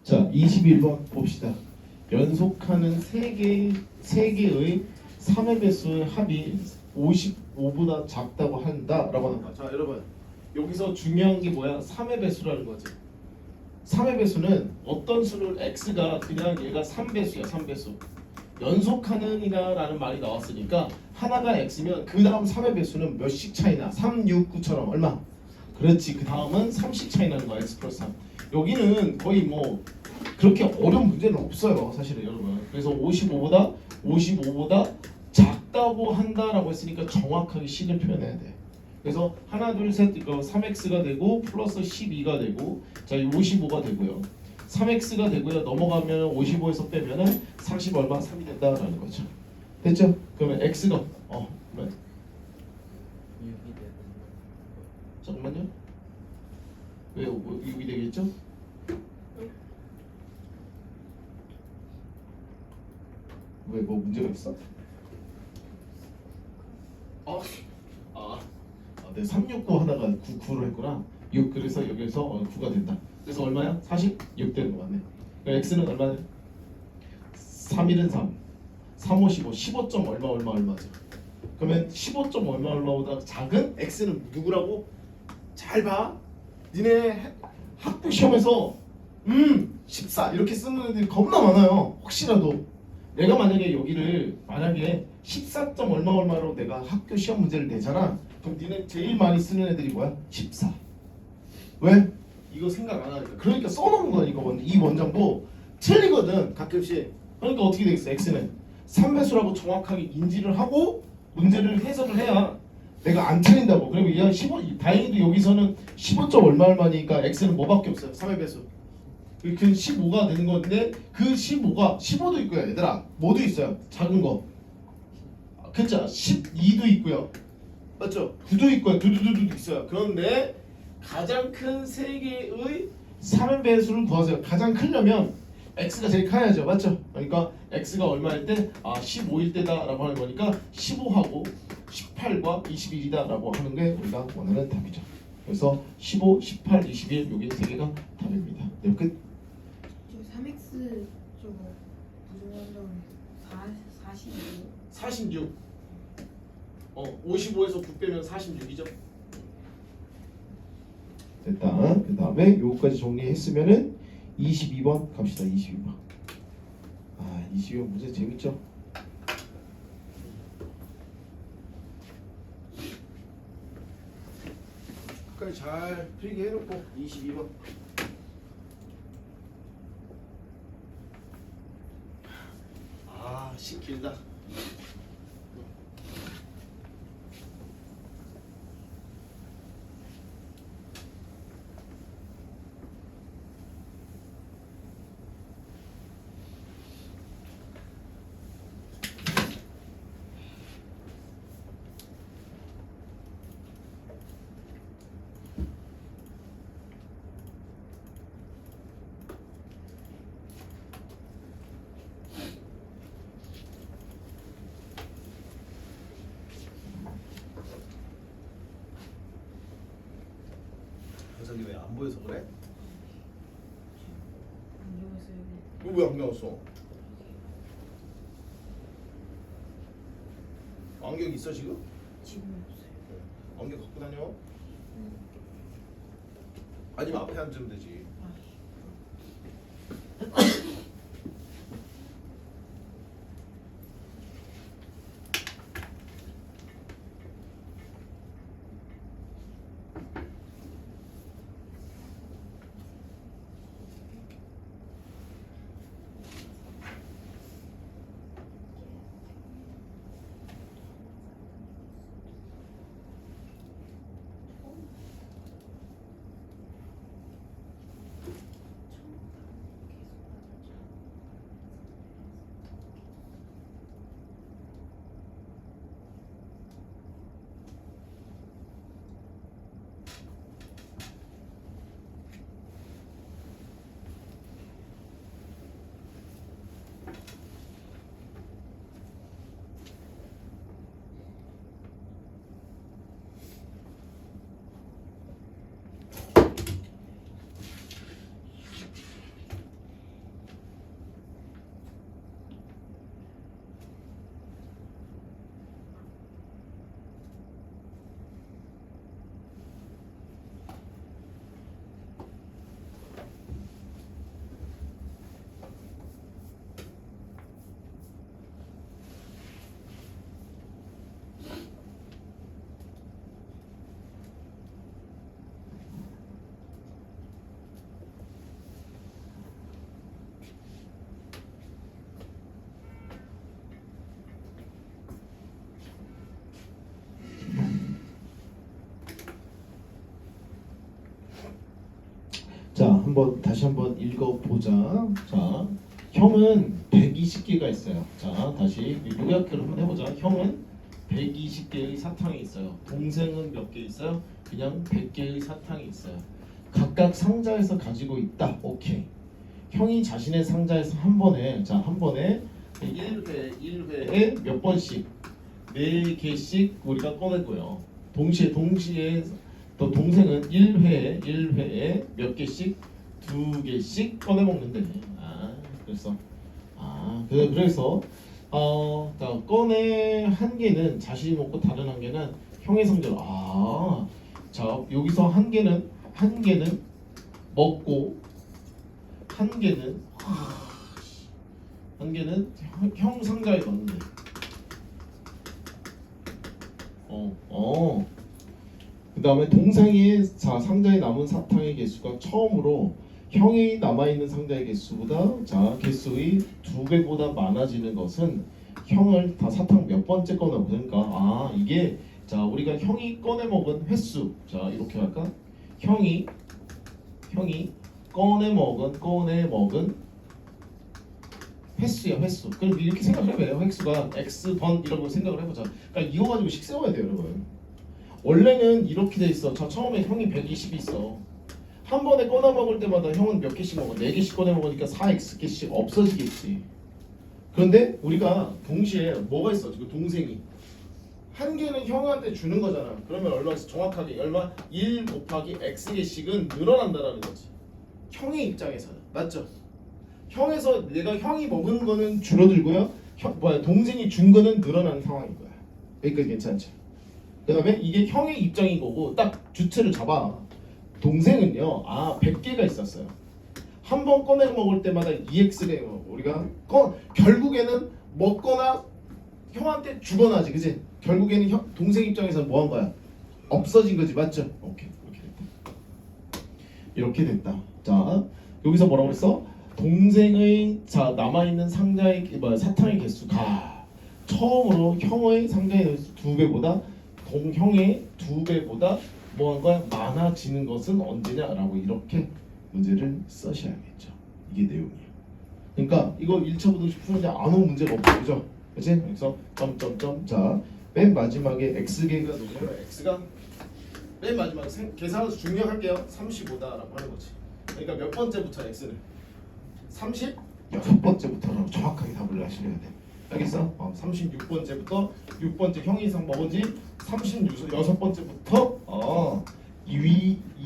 자, 21번 봅시다. 연속하는 세 개의 3의 배수의 합이 55보다 작다고 한다라고 하는 거야. 자, 여러분. 여기서 중요한 게 뭐야? 3의 배수라는 거지. 3의 배수는 어떤 수를 x가 그냥 얘가 3배수야. 3배수. 연속하는이라는 말이 나왔으니까 하나가 x면 그 다음 3의 배수는 몇씩 차이나? 3, 6, 9처럼 얼마? 그렇지. 그 다음은 3씩 차이 나는 거야. x 플러스 3. 여기는 거의 뭐 그렇게 어려운 문제는 없어요. 사실은 여러분. 그래서 55보다 작다고 한다라고 했으니까 정확하게 식을 표현해야 돼. 그래서 하나 둘 셋 이거 3x가 되고 플러스 12가 되고 자 55가 되고요. 3x가 되고요. 넘어가면 55에서 빼면은 30 얼마 3이 된다라는 거죠. 됐죠? 그러면 x가 그러면 잠깐만요. 왜 6이 되겠죠? 왜 뭐 문제가 있어? 네, 369 하다가 9로 했구나. 6 그래서 여기서 9가 된다. 그래서 얼마야? 46 되는 거 맞네. 그러니까 x는 얼마냐? 3일은 3, 3, 5, 15, 15점 얼마죠? 그러면 15점 얼마보다 작은 x는 누구라고? 잘 봐. 니네 학교 시험에서 14 이렇게 쓰는 애들이 겁나 많아요. 혹시라도 내가 만약에 여기를 만약에 14점 얼마로 내가 학교 시험 문제를 내잖아. 그럼 니네 제일 많이 쓰는 애들이 뭐야? 14. 왜? 이거 생각 안 하니까. 그러니까 써놓은 거야 이거 이 원장도 틀리거든 가끔씩. 그러니까 어떻게 되겠어? x는 3배수라고 정확하게 인지를 하고 문제를 해석을 해야 내가 안 틀린다고. 그리고 얘가 15 다행히도 여기서는 15점 얼마니까 x는 뭐밖에 없어요? 3의 배수. 그 15가 되는 건데 그 15가 15도 있고요 얘들아. 뭐도 있어요? 작은 거. 그렇죠? 12도 있고요. 맞죠? 9도 있고요. 두두두도 있어요. 그런데 가장 큰 세 개의 3의 배수를 구하세요. 가장 크려면 x가 제일 커야죠. 맞죠? 그러니까 x가 얼마일 때? 15일 때다라고 하는 거니까 15하고 18과 21이다라고 하는 게 우리가 원하는 답이죠. 그래서 15, 18, 21 여기 세 개가 답입니다. 네, 끝. 저 3x 저거 부정한다고 42. 46. 55에서 9 빼면 46이죠. 됐다. 그 다음에 요거까지 정리했으면은 22번 갑시다. 22번. 22번 문제 재밌죠? 끝까지 잘 필기 해놓고 22번. 시 길다. 현석이 왜 안 보여서 그래? 안녕하세요. 너 왜 안 나왔어? 안경 있어 지금? 지금 없어요. 안경 갖고 다녀? 아니면 앞에 앉으면 되지. 한번 다시 한번 읽어보자. 자, 형은 120개가 있어요. 자, 다시 요약을 한번 해보자. 형은 120개의 사탕이 있어요. 동생은 몇 개 있어요? 그냥 100개의 사탕이 있어요. 각각 상자에서 가지고 있다. 오케이. 형이 자신의 상자에서 한 번에, 자, 한 번에 1회에 몇 번씩 4개씩 우리가 꺼내고요. 동시에 또 동생은 1회에 몇 개씩 2개씩 꺼내 먹는데. 그래서 자, 꺼내 한 개는 자신이 먹고 다른 한 개는 형의 상자로. 자, 여기서 한 개는 먹고 한 개는 형 상자에 넣는데. 그 다음에 동생의 상자에 남은 사탕의 개수가 처음으로 형이 남아있는 상자의 개수보다 개수의 2배보다 많아지는 것은 형을 다 사탕 몇 번째 꺼내 먹으니까 이게 우리가 형이 꺼내 먹은 횟수. 자, 이렇게 할까? 형이 꺼내 먹은 횟수야, 횟수. 그럼 이렇게 생각을 해봐요. 횟수가 x 번 이라고 생각을 해보자. 그러니까 이거 가지고 식 세워야 돼요, 여러분. 원래는 이렇게 돼 있어. 자, 처음에 형이 120이 있어. 한 번에 꺼내 먹을 때마다 형은 몇 개씩 먹어? 4개씩 꺼내 먹으니까 4x개씩 없어지겠지. 그런데 우리가 동시에 뭐가 있어? 지금 동생이 한 개는 형한테 주는 거잖아. 그러면 얼마 정확하게 1 곱하기 x개씩은 늘어난다라는 거지. 형의 입장에서는. 맞죠? 형이 먹은 거는 줄어들고요. 동생이 준 거는 늘어나는 상황인 거야. 여기까지 괜찮죠? 그 다음에 이게 형의 입장인 거고 딱 주체를 잡아. 동생은요, 100개가 있었어요. 한 번 꺼내 먹을 때마다 2x가 우리가 결국에는 먹거나 형한테 주거나지, 그지? 결국에는 동생 입장에서는 뭐 한 거야? 없어진 거지, 맞죠? 오케이, 이렇게 됐다. 자, 여기서 뭐라고 그랬어? 동생의 남아있는 상자의 사탕의 개수가 처음으로 형의 상자의 개수 2배보다 형의 2배보다 뭐 한 거야? 많아지는 것은 언제냐라고 이렇게 문제를 써셔야겠죠. 이게 내용이에요. 그러니까 이거 1차부터 푸는데 아무 문제가 없죠, 그죠? 그치? 그래서 점점점. 자, 맨 마지막에 x개가 누구냐면 x가 맨 마지막에 계산해서 중력할게요. 35다라고 하는 거지. 그러니까 몇 번째부터 x를 36번째부터라고 정확하게 답을 하셔야 돼. 알겠어? 36번째부터 6번째 형이 이상 먹은 지 36번째부터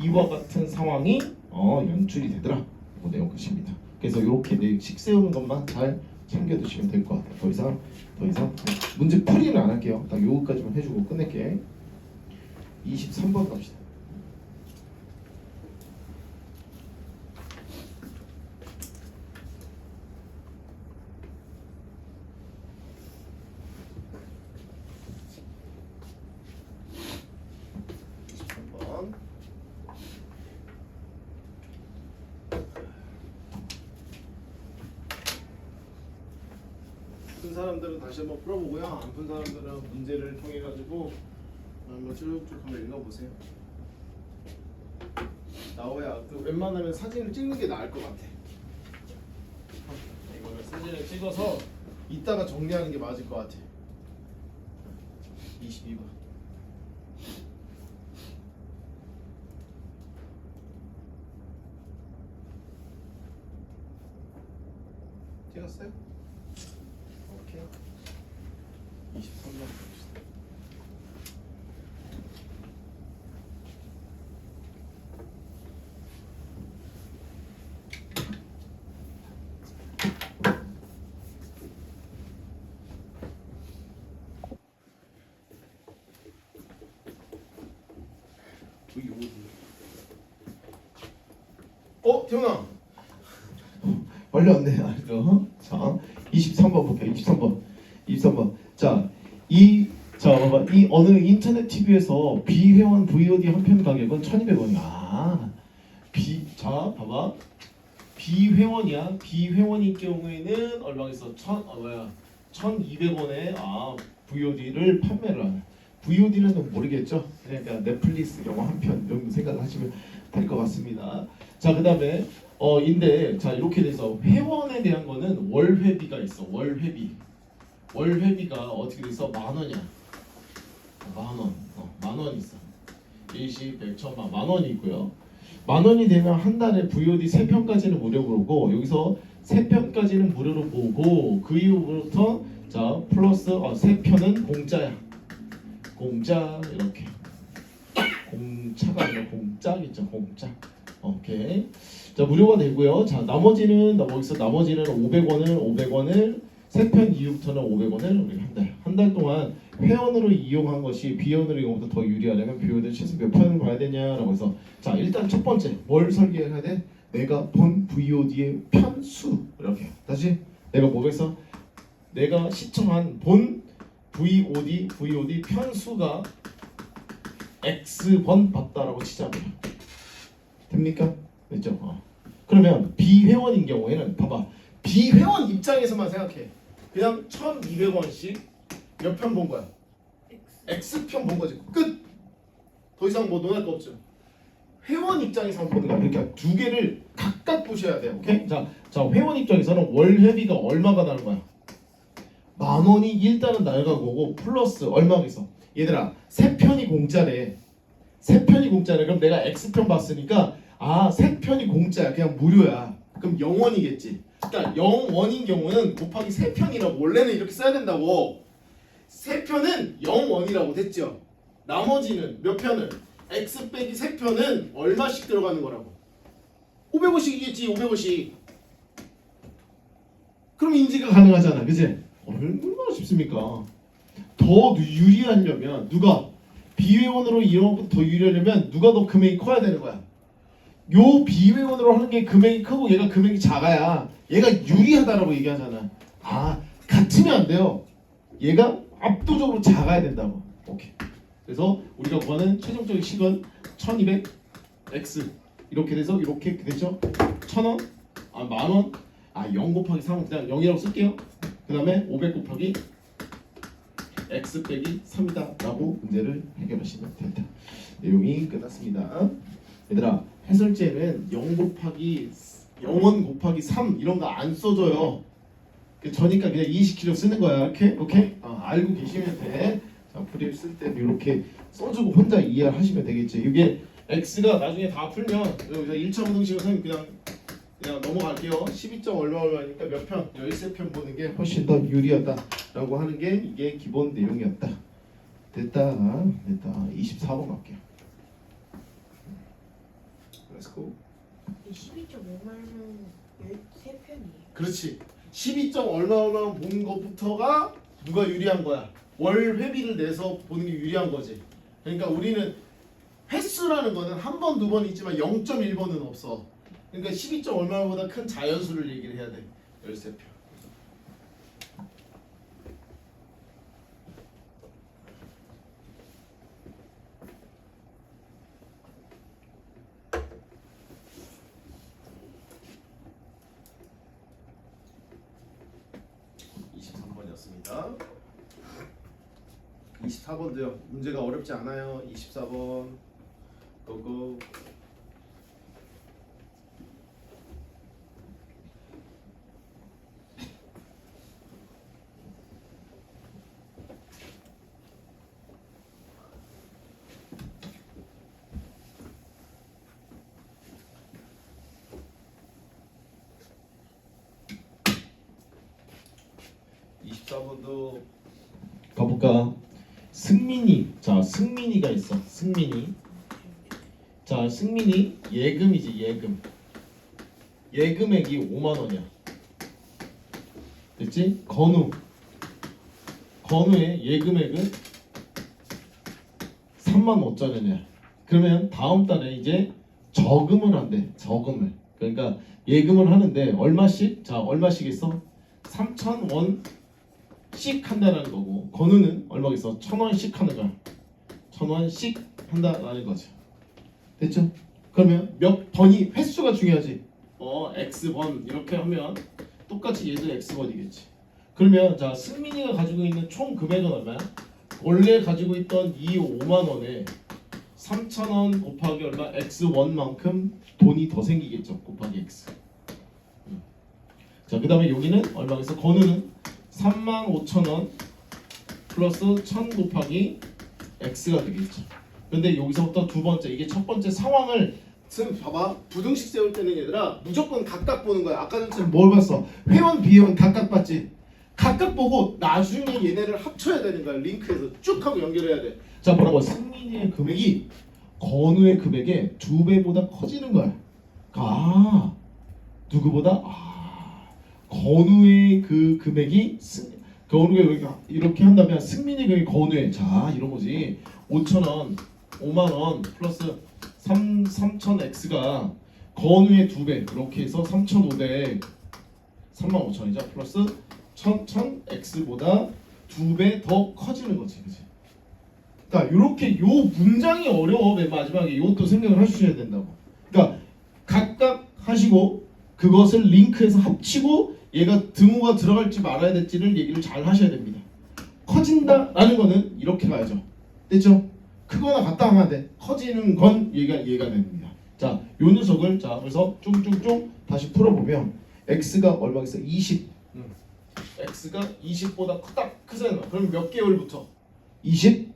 이와 같은 상황이 연출이 되더라. 그 내용 끝입니다. 그래서 이렇게 식 세우는 것만 잘 챙겨두시면 될 것 같아요. 더 이상 문제 풀이는 안 할게요. 딱 요거까지만 해주고 끝낼게. 23번 갑시다. 푼 사람들은 다시 한번 풀어보고요. 안 푼 사람들은 문제를 통해 가지고 한번 쭉쭉 한번 읽어보세요. 나와야 웬만하면 사진을 찍는 게 나을 것 같아. 이거를 사진을 찍어서 이따가 정리하는 게 맞을 것 같아. 22번. 찍었어요? 오케이. 23번 봅시다. 태훈아. 빨리 왔네. 알죠? 자, 23번 볼게요. 23번. 자, 봐봐. 이 어느 인터넷 TV에서 비회원 VOD 한 편 가격은 1,200원이야. 자, 봐봐. 비회원이야. 비회원인 경우에는 얼마겠어? 1,200원에 VOD를 판매를 하는. VOD는 모르겠죠? 그러니까 넷플릭스 영화 한 편 정도 생각을 하시면 될 것 같습니다. 자, 그다음에 인데 자 이렇게 돼서 회원에 대한 거는 월회비가 있어. 월회비가 어떻게 돼서 10,000원이야. 만 원 있어. 일시, 100, 1000만, 10,000원이 있고요. 10,000원이 되면 한 달에 VOD 3편까지는 무료로 보고 여기서 3편까지는 무료로 보고 그 이후부터 자 플러스 3편은 공짜야. 공짜 이렇게. 공차가 아니라 공짜겠죠. 공짜. 오케이. 자 무료가 되고요. 자 나머지는 500원을 3편 이후부터는 500원을 우리가 한 달 동안 회원으로 이용한 것이 비회원으로 이용보다 더 유리하려면 비회원은 최소 몇 편을 봐야 되냐라고 해서 자 일단 첫 번째 뭘 설계해야 돼? 내가 본 VOD의 편수 이렇게 다시 내가 뭐겠어? 내가 시청한 본 VOD 편수가 X번 봤다라고 치자고요. 됩니까? 됐죠? 그러면 비회원인 경우에는 봐봐. 비회원 입장에서만 생각해. 그냥 1,200원씩 몇 편 본 거야? X편 본 거지. 끝. 더 이상 뭐 논할 거 없죠. 회원 입장에서 보는 거야. 그러니까 두 개를 각각 보셔야 돼요. 오케이? 자 회원 입장에서는 월회비가 얼마가 나는 거야? 10,000원이 일단은 날가고 플러스 얼마가 있어? 얘들아 3편이 공짜래. 3편이 공짜래. 그럼 내가 X편 봤으니까 3편이 공짜야. 그냥 무료야. 그럼 0원이겠지. 그러니까 0원인 경우는 곱하기 3편이라고 원래는 이렇게 써야 된다고. 3편은 0원이라고 됐죠. 나머지는 몇 편을? X 빼기 3편은 얼마씩 들어가는 거라고? 500원씩이겠지. 500원씩. 그럼 인지가 가능하잖아. 그치? 얼마나 쉽습니까? 더 유리하려면 누가? 비회원으로 이용한 것보다 더 유리하려면 누가 더 금액이 커야 되는 거야. 요 비회원으로 하는 게 금액이 크고 얘가 금액이 작아야 얘가 유리하다라고 얘기하잖아. 같으면 안 돼요. 얘가 압도적으로 작아야 된다고. 오케이. 그래서 우리가 구하는 최종적인 식은 1200x 이렇게 돼서 이렇게 되죠. 1,000원, 10,000원, 0 곱하기 3은 그냥 0이라고 쓸게요. 그 다음에 500 곱하기 x 빼기 3이다라고 문제를 해결하시면 됩니다. 내용이 끝났습니다. 얘들아 해설제는 0 곱하기 0원 곱하기 3 이런 거 안 써줘요. 저니까 그냥 이해시키려 쓰는 거야. 이렇게 오케이? 알고 계시면 돼. 자 풀이를 쓸 때 이렇게 써주고 혼자 이해하시면 되겠지. 이게 x가 나중에 다 풀면 여기서 1차 운동식을 선생님 그냥 넘어갈게요. 12점 얼마니까 몇 편? 13편 보는 게 훨씬 더 유리하다라고 하는 게 이게 기본 내용이었다. 됐다. 24번 갈게요. Let's go. 12.5만원 13편이에요. 그렇지. 12점 얼마 본 것부터가 누가 유리한 거야? 월 회비를 내서 보는 게 유리한 거지. 그러니까 우리는 횟수라는 거는 한 번, 두 번 있지만 0.1번은 없어. 그러니까 12점 얼마보다 큰 자연수를 얘기를 해야 돼. 13표. 였습니다. 24번도요. 문제가 어렵지 않아요. 24번 고고. 번도 가볼까? 승민이. 자 승민이가 있어. 승민이. 자 승민이 예금이지. 예금액이 5만원이야. 됐지? 건우의 예금액은 35,000원이야. 그러면 다음 달에 이제 저금을 한대. 저금을. 그러니까 예금을 하는데 얼마씩? 자 얼마씩 있어? 3,000원 씩 한다라는 거고 건우는 얼마겠어? 1,000원씩 하는 거야. 1,000원씩 한다라는 거죠. 됐죠? 그러면 몇 번이 횟수가 중요하지. x번 이렇게 하면 똑같이 얘도 x번이겠지. 그러면 자 승민이가 가지고 있는 총 금액은 얼마야? 원래 가지고 있던 이 5만 원에 3,000원 곱하기 얼마? x1만큼 돈이 더 생기겠죠. 곱하기 x. 자, 그 다음에 여기는 얼마겠어? 건우는 35,000원 플러스 1,000 곱하기 x가 되겠죠. 근데 여기서부터 두 번째, 이게 첫 번째 상황을 봐봐. 부등식 세울 때는 얘들아 무조건 각각 보는 거야. 아까 전처럼 뭘 봤어? 회원 비회원 각각 봤지? 각각 보고 나중에 얘네를 합쳐야 되는 거야. 링크해서 쭉 하고 연결해야 돼. 자, 뭐라고? 승민이의 금액이 건우의 금액의 2배보다 커지는 거야. 아, 누구보다? 건우의 그 금액이 건우가 이렇게 한다면 승민이 금액이 건우의, 자 이런 거지. 5,000원, 5만원 플러스 3,000x가 건우의 2배, 이렇게 해서 3,500, 35,000이죠. 플러스 1,000x보다 2배 더 커지는 거지, 그치? 그러니까 이렇게 요 문장이 어려워. 맨 마지막에 이것도 생각을 하셔야 된다고. 그러니까 각각 하시고 그것을 링크해서 합치고 얘가 등호가 들어갈지 말아야 될지를 얘기를 잘 하셔야 됩니다. 커진다라는 거는 이렇게 가야죠. 됐죠? 크거나 같다 하면 안 돼. 커지는 건 얘가 됩니다. 자, 요 녀석을 자 그래서 쫑쫑쫑 다시 풀어보면 x가 얼마겠어? 20. x가 20보다 크잖아. 그럼 몇 개월부터? 20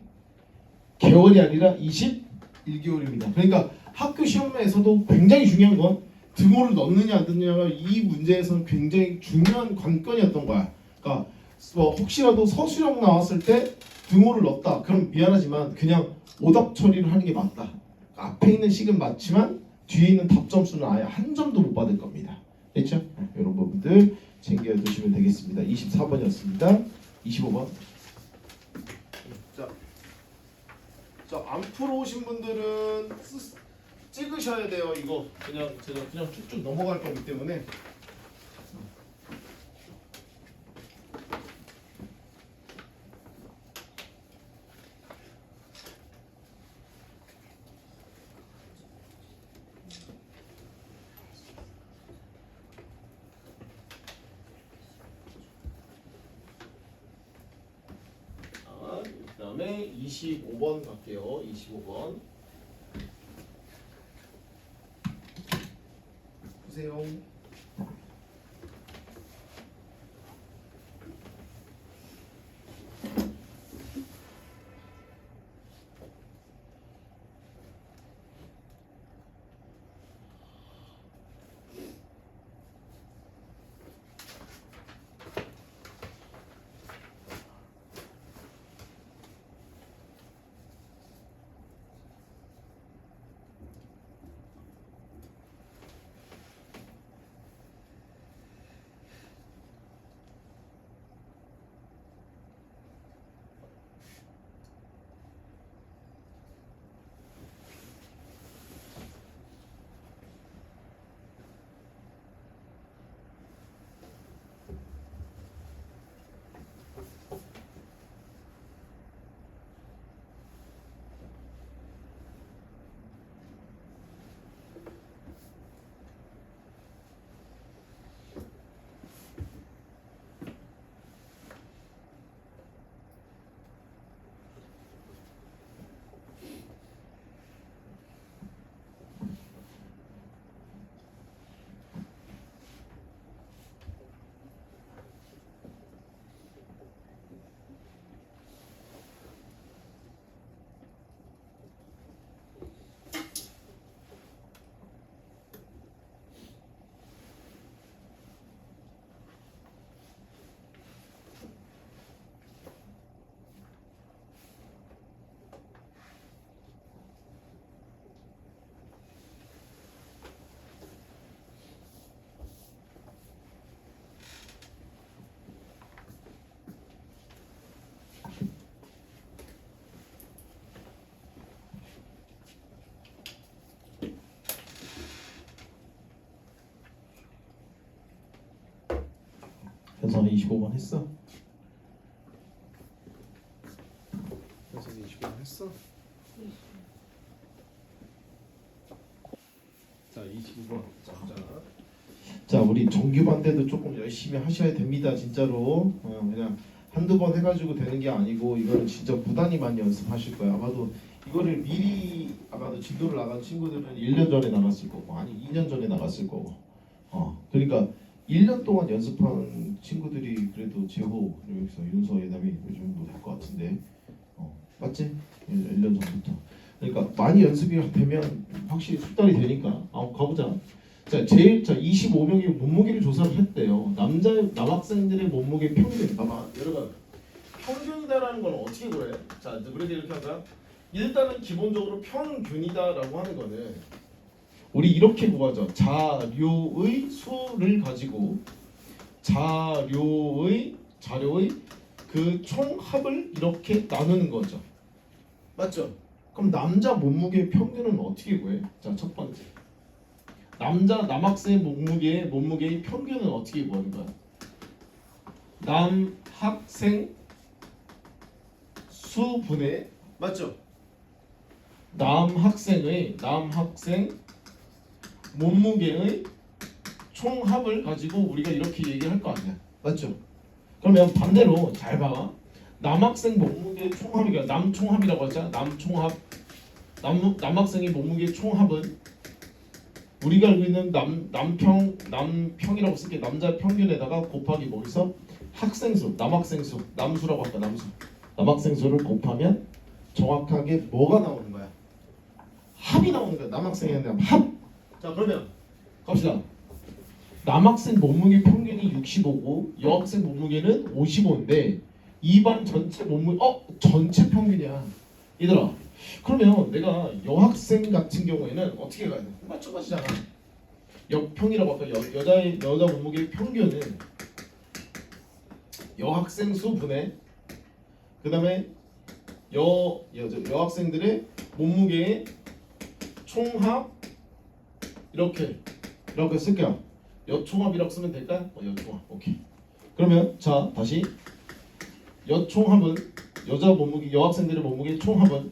개월이 아니라 21개월입니다. 그러니까 학교 시험에서도 굉장히 중요한 건 등호를 넣느냐 안 넣느냐가 이 문제에서는 굉장히 중요한 관건이었던 거야. 그러니까 혹시라도 서술형 나왔을 때 등호를 넣었다. 그럼 미안하지만 그냥 오답 처리를 하는 게 맞다. 앞에 있는 식은 맞지만 뒤에 있는 답 점수는 아예 한 점도 못 받을 겁니다. 됐죠? 이런 부분들 챙겨두시면 되겠습니다. 24번이었습니다. 25번. 자, 안 풀어오신 분들은 찍으셔야 돼요. 이거 제가 그냥 쭉쭉 넘어갈 거기 때문에. 그다음에 25번 갈게요. 25번. 보세요. 현선이 25번 했어? 현선이 25번 했어? 자, 25번. 자, 우리 정규반 때도 조금 열심히 하셔야 됩니다. 진짜로. 그냥 한두 번 해가지고 되는 게 아니고 이거는 진짜 부단히 많이 연습하실 거예요. 아마도 이거를 미리 아마도 진도를 나간 친구들은 1년 전에 나갔을 거고 아니 2년 전에 나갔을 거고 그러니까 1년 동안 연습한 친구들이 그래도 재호 여기서 윤서 예담이 요즘 뭐 될 것 같은데 맞지? 1년 전부터 그러니까 많이 연습이 되면 확실히 숙달이 되니까 가보자. 자 25명이 몸무게를 조사를 했대요. 남학생들의 몸무게 평균 아마 여러분 평균이다라는 건 어떻게 그래? 자 그래도 이렇게 하자. 일단은 기본적으로 평균이다라고 하는 거는 우리 이렇게 구하죠. 자료의 수를 가지고 자료의 그 총합을 이렇게 나누는 거죠. 맞죠? 그럼 남자 몸무게 평균은 어떻게 구해? 자, 첫 번째. 남학생 몸무게의 평균은 어떻게 구하는 거야? 남학생 수분의 맞죠? 남학생 몸무게의 총합을 가지고 우리가 이렇게 얘기를 할 거 아니야. 맞죠? 그러면 반대로 잘 봐. 남학생 몸무게 총합이가 남총합이라고 하잖아. 남학생의 몸무게 총합은 우리가 알고 있는 남평이라고 쓸게. 남자 평균에다가 곱하기 뭐있어? 학생수, 남학생수, 남수라고 할까? 남학생수를 곱하면 정확하게 뭐가 나오는 거야? 합이 나오는 거야. 남학생에 대한 합. 자 그러면 갑시다. 남학생 몸무게 평균이 65고 여학생 몸무게는 55인데 이 반 전체 몸무게 전체 평균이야. 얘들아 그러면 내가 여학생 같은 경우에는 어떻게 가야 돼? 마찬가지잖아. 역평이라고 할까? 여자 몸무게 평균은 여학생 수 분의 그 다음에 여학생들의 몸무게의 총합 이렇게 쓸게요. 여총합이라고 쓰면 될까요? 여총합. 오케이. 그러면 자 다시 여총합은 여학생들의 몸무게 총합은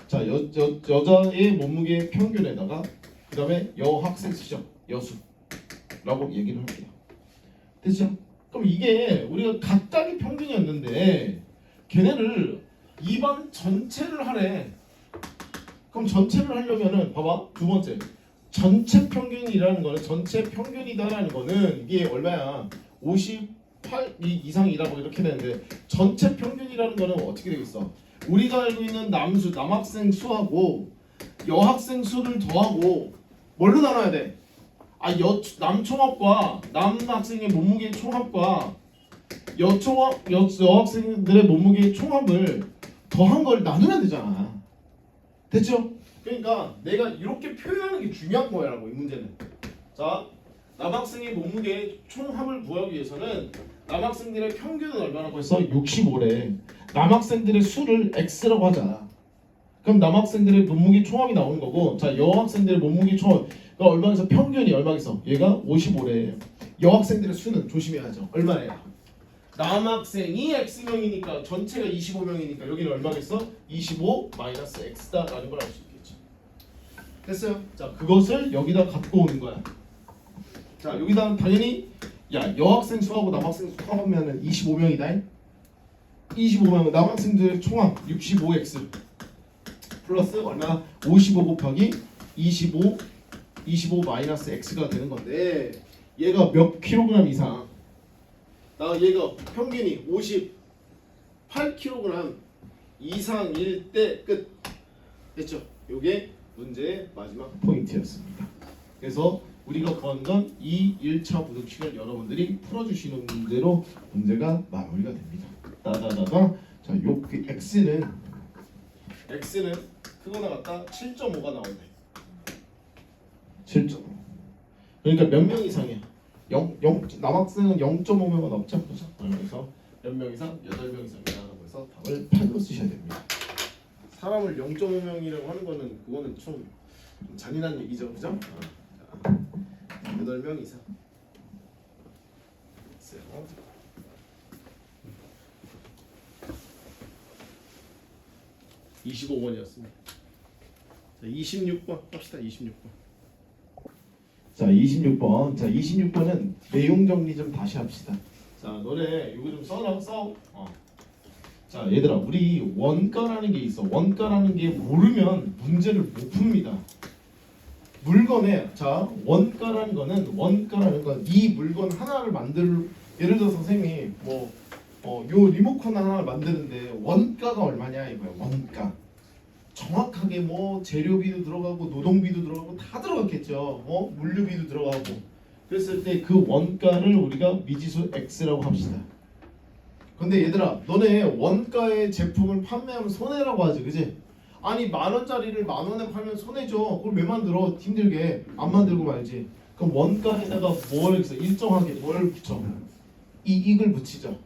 자 여자의 몸무게 평균에다가 그 다음에 여학생 수죠. 여수라고 얘기를 할게요. 됐죠? 그럼 이게 우리가 각각의 평균이었는데 걔네를 이반 전체를 하래. 그럼 전체를 하려면은 봐봐 두 번째 전체 평균이라는 거는 전체 평균이다라는 거는 이게 얼마야 58 이상이라고 이렇게 되는데 전체 평균이라는 거는 어떻게 되겠어? 우리가 알고 있는 남학생 수하고 여학생 수를 더하고 뭘로 나눠야 돼? 남총합과 남학생의 몸무게 총합과 여학생들의 몸무게 총합을 더한 걸 나누면 되잖아. 됐죠? 그러니까 내가 이렇게 표현하는 게 중요한 거야라고 이 문제는. 자, 남학생의 몸무게 총합을 구하기 위해서는 남학생들의 평균은 얼마라고 했어? 65래. 남학생들의 수를 x라고 하자. 그럼 남학생들의 몸무게 총합이 나오는 거고, 자 여학생들의 몸무게 총합 얼마에서 평균이 얼마겠어? 얘가 55래. 여학생들의 수는 조심해야죠. 얼마예요? 남학생이 x명이니까 전체가 25명이니까 여기는 얼마겠어? 25 마이너스 x다라는 걸 알 수 있겠죠. 됐어요? 자 그것을 여기다 갖고 오는 거야. 자 여기다 당연히 여학생 수하고 남학생 수 합하면은 25명이다. 25명 남학생들의 총합 65x 플러스 얼마? 55 곱하기 25 마이너스 x가 되는 건데 얘가 몇 킬로그램 이상? 얘가 평균이 58kg 이상일 때 끝. 됐죠? 요게 문제의 마지막 포인트였습니다. 그래서 우리가 구한 건 이 1차 부등식을 여러분들이 풀어주시는 대로 문제가 마무리가 됩니다. 따다다다. 자, 요 x는 크거나 같다 7.5가 나온대. 7.5. 그러니까 몇 명 이상이야? 남학생은 0.5명은 없죠, 그렇죠? 그래서 몇 명 이상? 8명 이상이라고 해서 답을 8로 쓰셔야 됩니다. 사람을 0.5명이라고 하는 거는 그거는 좀 잔인한 얘기죠, 그죠? 8명 이상. 25번이었습니다. 자, 26번 합시다. 26번. 자, 26번. 자, 26번은 내용 정리 좀 다시 합시다. 자, 너네 이거 좀 써. 자 얘들아 우리 원가라는 게 있어. 원가라는 게 모르면 문제를 못 풉니다. 물건에 자 원가라는 건 이 물건 하나를 만들 예를 들어서 선생님이 요 리모컨 하나를 만드는데 원가가 얼마냐 이거야. 원가 정확하게 뭐 재료비도 들어가고 노동비도 들어가고 다 들어갔겠죠. 물류비도 들어가고 그랬을 때 그 원가를 우리가 미지수 x라고 합시다. 근데 얘들아 너네 원가의 제품을 판매하면 손해라고 하지 그지? 아니 10,000원짜리를 10,000원에 팔면 손해죠. 그걸 왜 만들어? 힘들게 안 만들고 말지. 그럼 원가에다가 뭘 있어? 일정하게 뭘 붙여? 이익을 붙이죠.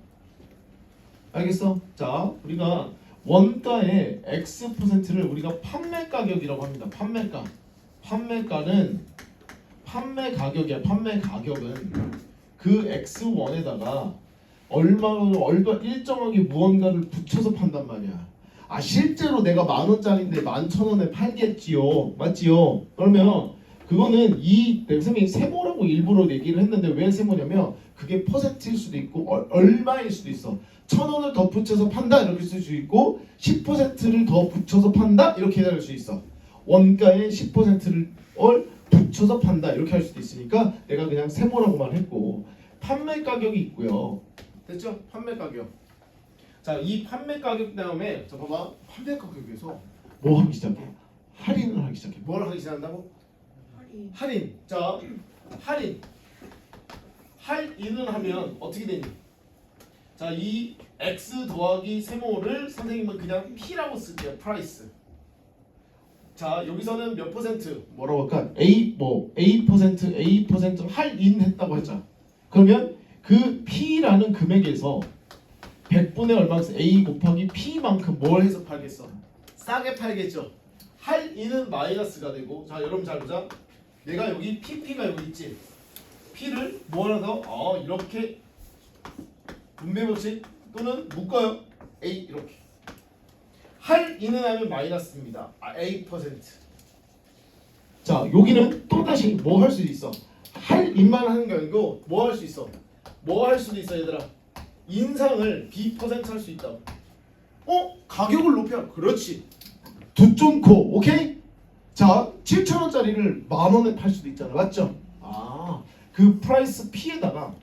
알겠어? 자 우리가 원가의 x%를 우리가 판매 가격이라고 합니다. 판매가는 판매 가격이야. 판매 가격은 그 x1에다가 얼마 일정하게 무언가를 붙여서 판단 말이야. 아 실제로 내가 10,000원짜리인데 11,000원에 팔겠지요. 맞지요? 그러면 그거는 선생님이 세모라고 일부러 얘기를 했는데 왜 세모냐면 그게 퍼센트일 수도 있고 얼마일 수도 있어. 1,000원을 더 붙여서 판다 이렇게 쓸 수 있고 10%를 더 붙여서 판다 이렇게 할 수 있어. 원가의 10%를 붙여서 판다 이렇게 할 수도 있으니까 내가 그냥 세모라고만 했고 판매 가격이 있고요. 됐죠? 판매 가격. 자, 이 판매 가격 다음에 자 봐봐. 판매 가격에서 뭐 하기 시작해? 할인을 하기 시작해. 뭘 하기 시작한다고? 할인. 자, 할인을 하면 어떻게 되니? 자, 이 x 더하기 세모를 선생님은 그냥 p라고 쓸게요. 프라이스. 자, 여기서는 몇 퍼센트? 뭐라고 할까? A% 할인했다고 했잖아. 그러면 그 p라는 금액에서 100분의 얼마에서 a 곱하기 p만큼 뭘 해서 팔겠어? 싸게 팔겠죠. 할인은 마이너스가 되고 자 여러분 잘 보자. 내가 여기 pp가 여기 있지. p를 뭐 하나 더 이렇게 분배법칙 또는 묶어요. a 이렇게 할인은 하면 마이너스입니다. A%. 자 여기는 또 다시 뭐 할 수 있어? 할인만 하는 게 아니고 뭐 할 수 있어? 뭐 할 수도 있어 얘들아. 인상을 B% 할 수 있다고. 가격을 높여. 그렇지. 두쫑코. 오케이? 자, 7,000원짜리를 10,000원에 팔 수도 있잖아. 맞죠? 그 프라이스 P에다가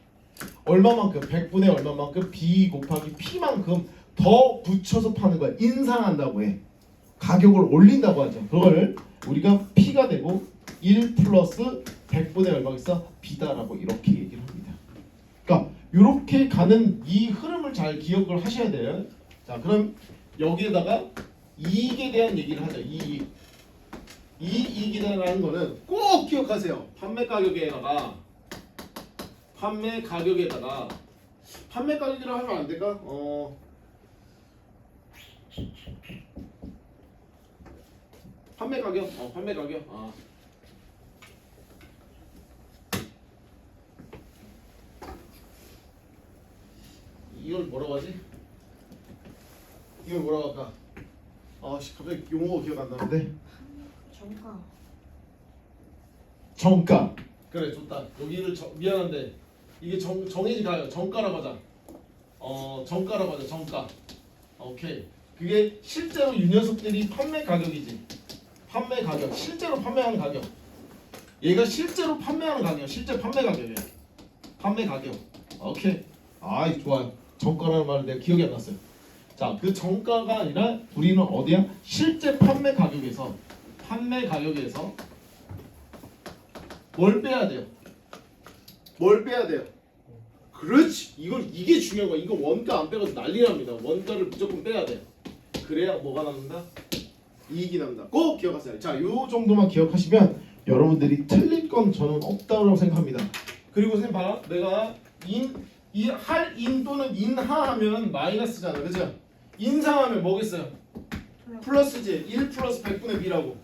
얼마만큼 100분의 얼마만큼 B 곱하기 P만큼 더 붙여서 파는 거야. 인상한다고 해. 가격을 올린다고 하죠. 그걸 우리가 P가 되고 1 플러스 100분의 얼마겠어? B다라고 이렇게 얘기를 합니다. 그러니까 이렇게 가는 이 흐름을 잘 기억을 하셔야 돼요. 자, 그럼 여기에다가 이익에 대한 얘기를 하자. 이익이라는 거는 꼭 기억하세요. 판매 가격에다가 판매 가격이라고 하면 안 될까? 판매 가격. 이걸 뭐라고 하지? 이걸 뭐라고 할까? 갑자기 용어가 기억 안 나는데. 정가. 그래 좋다. 여기를 미안한데 이게 정해지 가요. 정가라고 하자. 정가라고 하자. 정가. 오케이. 그게 실제로 이 녀석들이 판매 가격이지. 판매 가격. 실제로 판매하는 가격. 얘가 실제로 판매하는 가격. 실제 판매 가격이야. 판매 가격. 오케이. 좋아요. 정가라는 말을 내가 기억이 안 났어요. 자, 그 정가가 아니라 우리는 어디야? 실제 판매 가격에서 뭘 빼야 돼요? 그렇지. 이게 중요한 거야. 이거 원가 안 빼가지고 난리납니다. 원가를 무조건 빼야 돼. 그래야 뭐가 남는다? 이익이 남는다. 꼭 기억하세요. 자, 요 정도만 기억하시면 여러분들이 틀릴 건 저는 없다고 생각합니다. 그리고 선생님 봐. 내가 할인 또는 인하하면 마이너스잖아. 그죠? 인상하면 뭐겠어요? 플러스지. 1 플러스 100분의 B라고.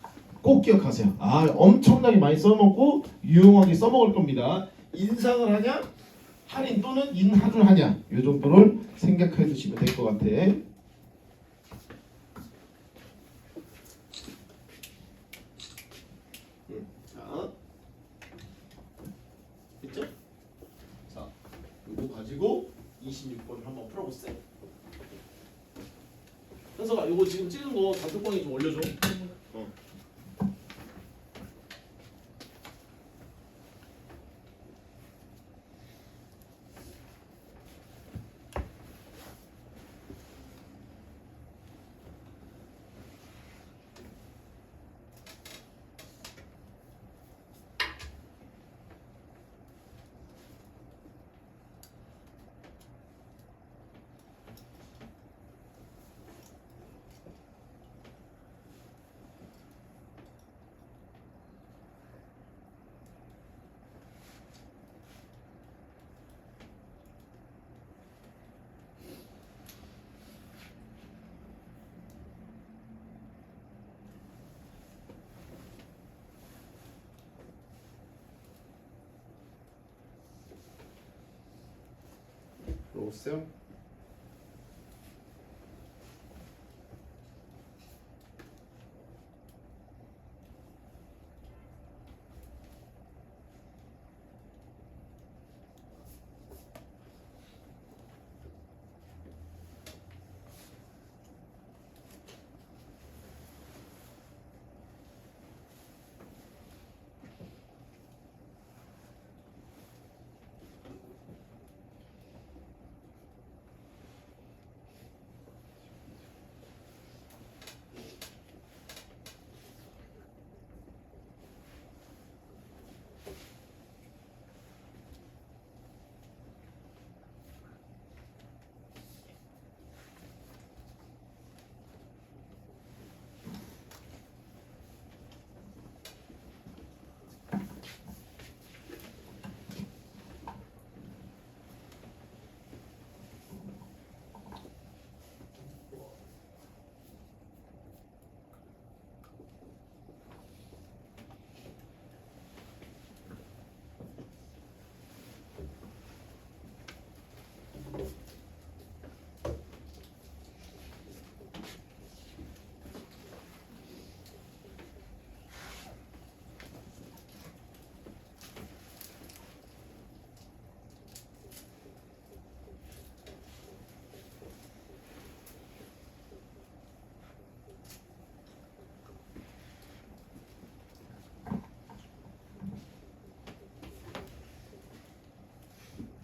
꼭 기억하세요. 엄청나게 많이 써먹고 유용하게 써먹을 겁니다. 인상을 하냐? 할인 또는 인하를 하냐? 이 정도를 생각해 두시면 될 것 같아. 자, 됐죠? 자, 이거 가지고 26번을 한번 풀어보세요. 현석아 이거 지금 찍은 거 단톡방에 좀 올려줘. 어. 여보세요?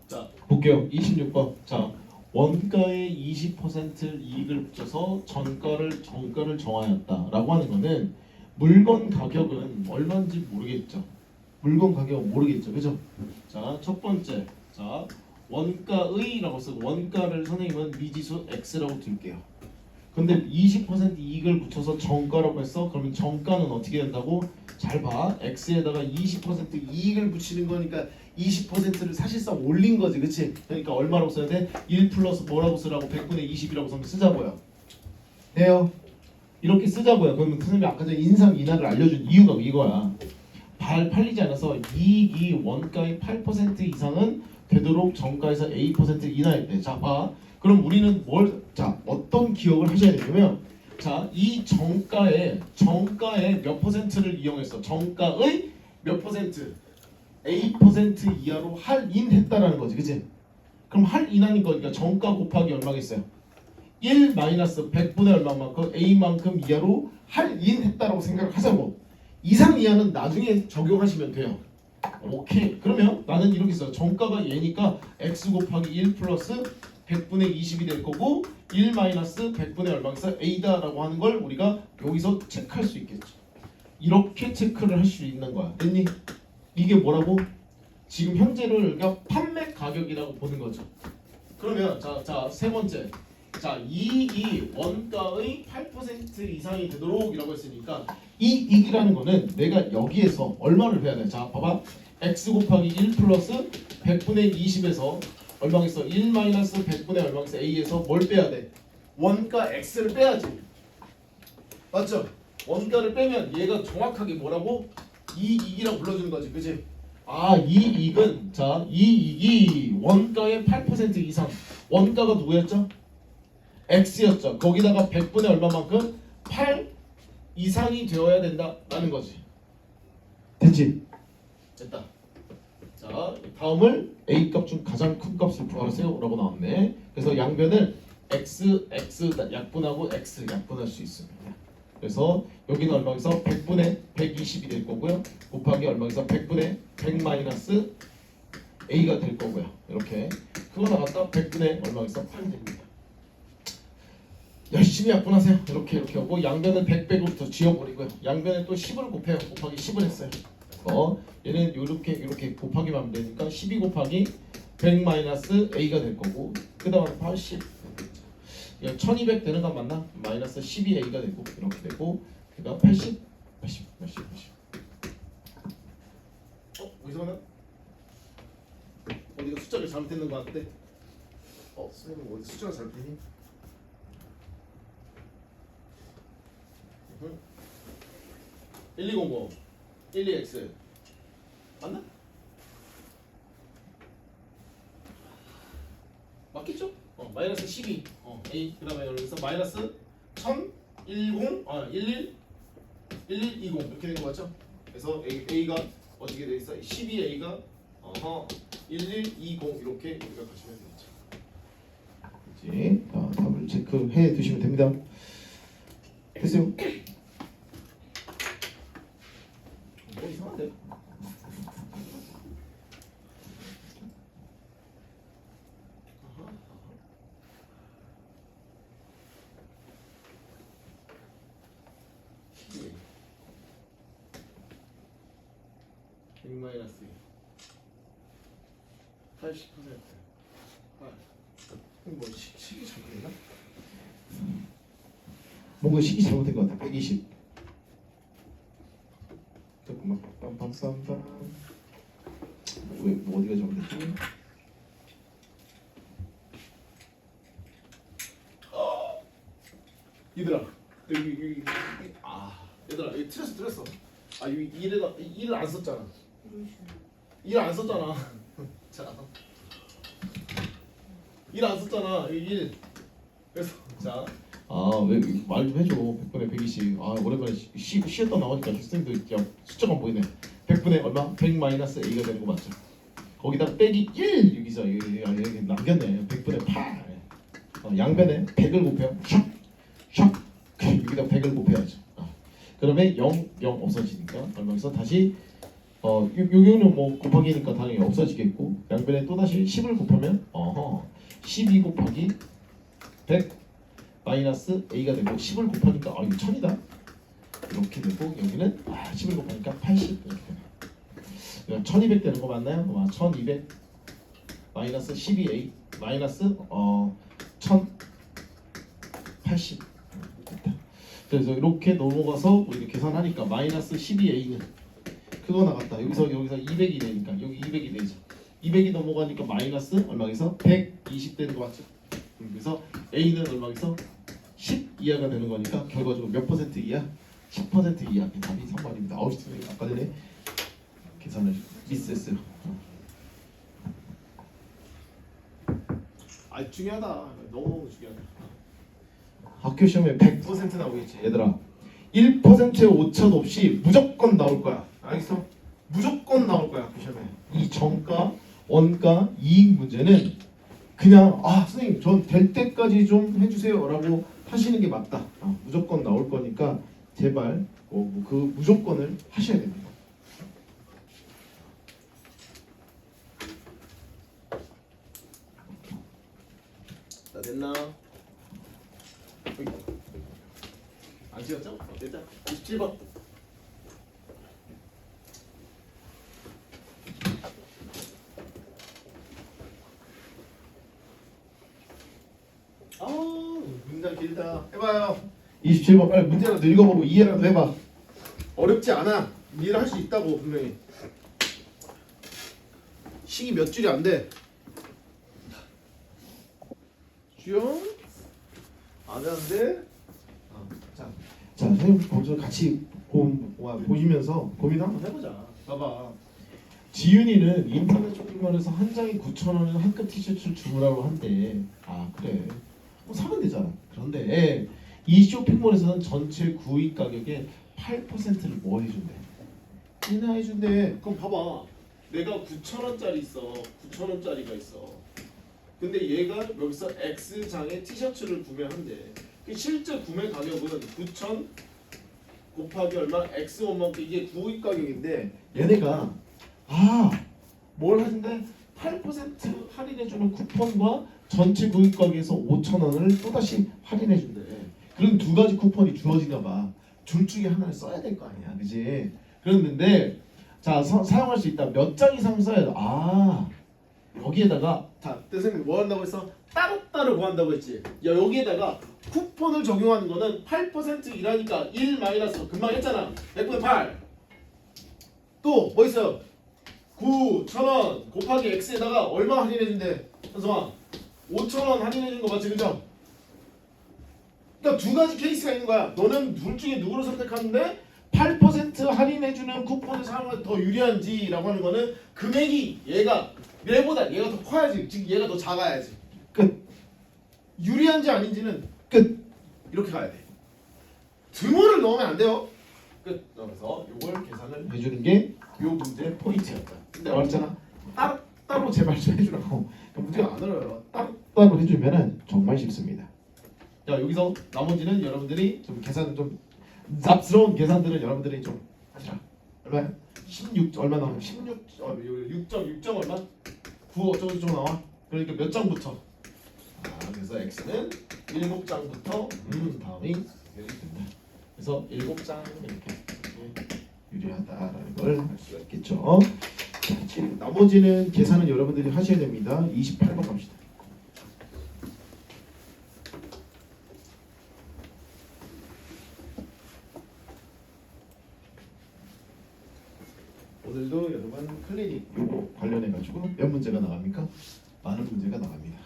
자, 볼게요. 26번. 자, 원가의 20% 이익을 붙여서 정가를 정하였다라고 하는 거는 물건 가격은 얼마인지 모르겠죠. 물건 가격은 모르겠죠. 그죠? 자, 첫 번째. 자, 원가의라고 쓰고 원가를 선생님은 미지수 x라고 둘게요. 근데 20% 이익을 붙여서 정가라고 했어. 그러면 정가는 어떻게 된다고? 잘 봐. x에다가 20% 이익을 붙이는 거니까 20%를 사실상 올린 거지. 그치? 그러니까 얼마라고 써야 돼? 1 플러스 뭐라고 쓰라고? 100분의 20이라고 선생님 쓰자고요. 돼요? 이렇게 쓰자고요. 그러면 선생님이 아까 전에 인상 인하를 알려준 이유가 이거야. 팔리지 않아서 이익이 원가의 8% 이상은 되도록 정가에서 A% 인하했대. 자, 봐. 그럼 우리는 자, 어떤 기억을 하셔야 되냐면, 자, 이 정가의 몇 퍼센트를 이용했어? 정가의 몇 퍼센트? A% 이하로 할인했다라는 거지, 그치? 그럼 할인하는 거니까 정가 곱하기 얼마겠어요? 1 마이너스 100분의 얼마만큼 A만큼 이하로 할인했다라고 생각을 하자고. 이상 이하는 나중에 적용하시면 돼요. 오케이. 그러면 나는 이렇게 써. 정가가 얘니까 x 곱하기 1 플러스 100분의 20이 될 거고 1 마이너스 100분의 얼마겠어? A다라고 하는 걸 우리가 여기서 체크할 수 있겠죠. 이렇게 체크를 할 수 있는 거야. 됐니? 이게 뭐라고? 지금 현재를 우리가 판매 가격이라고 보는 거죠. 그러면 자, 세 번째. 자, 이익이 원가의 8% 이상이 되도록 이라고 했으니까 이 이익이라는 거는 내가 여기에서 얼마를 해야 돼? 자, 봐봐. x 곱하기 1 플러스 100분의 20에서 얼마겠어? 1 마이너스 100분의 얼마겠어? a에서 뭘 빼야 돼? 원가 x를 빼야지. 맞죠? 원가를 빼면 얘가 정확하게 뭐라고? 이익이라고 불러주는 거지. 그치? 아, 이 이익은 자, 이 이익이 원가의 8% 이상. 원가가 누구였죠? x였죠. 거기다가 100분의 얼마만큼? 8 이상이 되어야 된다라는 거지. 됐지? 됐다. 자, 다음을 a 값 중 가장 큰 값을 구하세요라고 나왔네. 그래서 양변을 x 약분하고 x 약분할 수 있습니다. 그래서 여기는 얼마에서 100분의 120이 될 거고요. 곱하기 얼마에서 100분의 100 마이너스 a가 될 거고요. 이렇게 그거 나갔다 100분의 얼마에서 8이 됩니다. 열심히 약분하세요. 이렇게 하고 양변은 100부터 지워버리고요. 양변에 또 10을 곱해요. 곱하기 10을 했어요. 그래서 얘는 이렇게 곱하기만 하면 되니까 12 곱하기 100 마이너스 a가 될 거고 그 다음에 80 1200 되는 건 맞나? 마이너스 12a가 되고 이렇게 되고 그 다음 80 어디서 가나? 어디가 숫자를 잘못했는 것 같은데? 선생님 어디 숫자가 잘못했니? 1200 12x 맞나? 맞겠죠? 마이너스 12 a 그 다음에 여기서 마이너스 1010 1120 이렇게 되는 거 맞죠? 그래서 a가 어떻게 돼 있어? 12a가 1120 이렇게 우리가 가시면 되겠죠. 그렇지? 답을 체크해 두시면 됩니다. 됐어요? 이상한데? 마이너스 80%. 뭐 식이 잘못됐나? 뭔가 식이 잘못된 것 같아. 120. 잠깐만. 빰빰빰빰. 왜 어디가 잘못됐지? 얘들아 여기 얘들아 여기 틀렸어. 여기 1을 안 썼잖아. 1 안 썼잖아. 자, 1 안 썼잖아. 여기 1. 그래서 자, 왜 말 좀 해줘. 100분의 120. 오랜만에 쉬었다 나오니까 선생님도 야 숫자만 보이네. 100분의 얼마? 100 마이너스 a가 되는 거 맞죠? 거기다 빼기 1 여기서 여기 남겼네. 100분의 8. 양변에 100을 곱해요. 샥 여기다 100을 곱해야죠. 그러면 0 없어지니까 얼마에서 다시 여기는 뭐 곱하기니까 당연히 없어지겠고 양변에 또 다시 10을 곱하면 12 곱하기 100 마이너스 a가 되고 10을 곱하니까 이거 1000이다 이렇게 되고 여기는 10을 곱하니까 80 이렇게 되네. 1200 되는 거 맞나요? 1200 마이너스 12a 마이너스 1080 그래서 이렇게 넘어가서 이렇게 계산하니까 마이너스 12a는 그거 나갔다. 여기서 200이 되니까 여기 200이 되죠. 200이 넘어가니까 마이너스 얼마에서 120 되는 거 맞죠? 그래서 a는 얼마에서 10 이하가 되는 거니까 결과적으로 몇 퍼센트 이하? 10% 이하. 답이 3번입니다. 선생님 아까 전에 계산을 미스했어요. 중요하다. 너무 중요하다. 학교 시험에 100% 나오겠지. 얘들아 1%의 오차도 없이 무조건 나올 거야. 알겠어? 무조건 나올 거야. 학교 시험에. 이 정가, 원가, 이익 문제는 그냥 선생님 전 될 때까지 좀 해주세요 라고 하시는 게 맞다. 무조건 나올 거니까 제발 그 무조건을 하셔야 됩니다. 자 됐나? 안 지웠죠? 됐다. 27번. 문장 길다. 해봐요. 27번 빨리 문제라도 읽어보고 이해라도 해봐. 어렵지 않아. 이해를 할 수 있다고 분명히. 식이 몇 줄이 안 돼. 주영 안 하는데. 자, 선생님 거기서 같이 보시면서 고민 한번 해보자. 봐봐. 지윤이는 인터넷 쇼핑몰에서 한 장에 9,000원에 한급 티셔츠를 주문하라고 한대. 그래. 사면 되잖아. 그런데 이 쇼핑몰에서는 전체 구입 가격의 8%를 뭐 해준대? 인하해준대. 그럼 봐봐. 내가 9,000원짜리 있어. 9,000원짜리가 있어. 근데 얘가 여기서 X장의 티셔츠를 구매한대. 그 실제 구매 가격은 9,000 곱하기 얼마? X5만큼 이게 구입 가격인데 얘네가 뭘 하는데 8% 할인해주는 쿠폰과 전체 구입 가격에서 5,000원을 또다시 할인해준대. 그럼 두 가지 쿠폰이 주어지나 봐. 둘 중에 하나를 써야 될 거 아니야, 그지? 그랬는데 자 사용할 수 있다. 몇 장 이상 써야 돼. 여기에다가 자 선생님 뭐 한다고 했어? 따로따로 구한다고 했지. 야 여기에다가 쿠폰을 적용하는 거는 8%이라니까 1 마이너스 금방 했잖아. 100분의 8. 또 뭐 있어요? 9,000원 곱하기 x에다가 얼마 할인해준대? 현성아 5,000원 할인해준 거 맞지, 그죠? 그러니까 두 가지 케이스가 있는 거야. 너는 둘 중에 누구를 선택하는데 8% 할인해주는 쿠폰을 사용하면 더 유리한지라고 하는 거는 금액이 얘보다 얘가 더 커야지. 즉 얘가 더 작아야지. 끝. 유리한지 아닌지는 끝. 이렇게 가야 돼. 등호를 넣으면 안 돼요. 끝. 그래서 이걸 계산을 해주는 게 이 문제의 포인트였다. 근데 말했잖아. 따로 제발 좀 해주라고. 문제가 안 어려워요. 따로 해주면은 정말 쉽습니다. 자 여기서 나머지는 여러분들이 좀 계산 좀 잡스러운 계산들은 여러분들이 좀 하시라. 얼마야? 16 얼마 나와? 6점 얼마? 9 어쩌고저쩌고 나와. 그러니까 몇 장부터? 그래서 x는 7장부터 다음이 여기 된다. 그래서 7장 이렇게 유리하다라는 걸 알 수가 있겠죠. 자, 나머지는 계산은 여러분들이 하셔야 됩니다. 28번 갑시다. 오늘도 여러분 클리닉 요거 관련해 가지고 몇 문제가 나갑니까? 많은 문제가 나갑니다.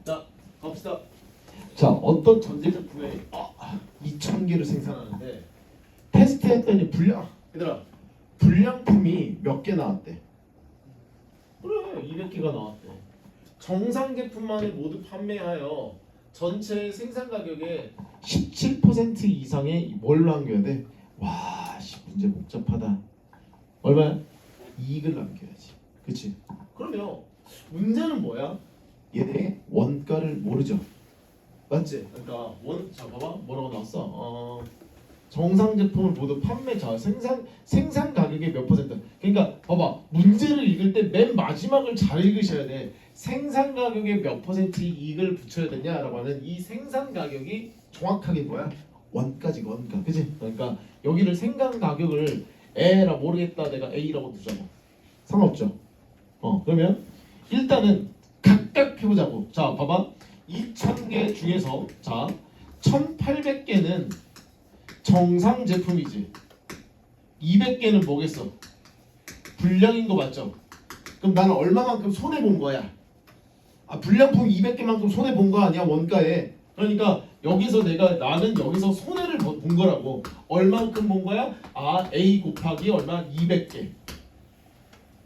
자, 갑시다. 자, 어떤 전제 제품에 2,000개를 생산하는데 테스트했더니 얘들아 불량품이 몇 개 나왔대? 그래, 200개가 나왔대. 정상 제품만을 모두 판매하여 전체 생산 가격의 17% 이상의 뭘 남겨야 돼? 와, 문제 복잡하다. 얼마야? 이익을 남겨야지. 그치? 그러면 문제는 뭐야? 얘네 원가를 모르죠. 맞지? 그러니까 자 봐봐 뭐라고 나왔어? 정상 제품을 모두 판매자 생산 가격의 몇 퍼센트. 그러니까 봐봐 문제를 읽을 때 맨 마지막을 잘 읽으셔야 돼. 생산 가격의 몇 퍼센트 이익을 붙여야 되냐라고 하는 이 생산 가격이 정확하게 뭐야? 원가지 원가. 그치? 그러니까 여기를 생산 가격을 에라 모르겠다 내가 A라고 두자고 상관없죠. 그러면 일단은 각각 해보자고. 자 봐봐 2,000개 중에서 자 1,800개는 정상 제품이지. 200개는 뭐겠어? 불량인 거 맞죠? 그럼 나는 얼마만큼 손해 본 거야? 불량품 200개만큼 손해 본 거 아니야 원가에. 그러니까 여기서 나는 여기서 손해를 본 거라고. 얼만큼 본 거야? A 곱하기 얼마? 200개.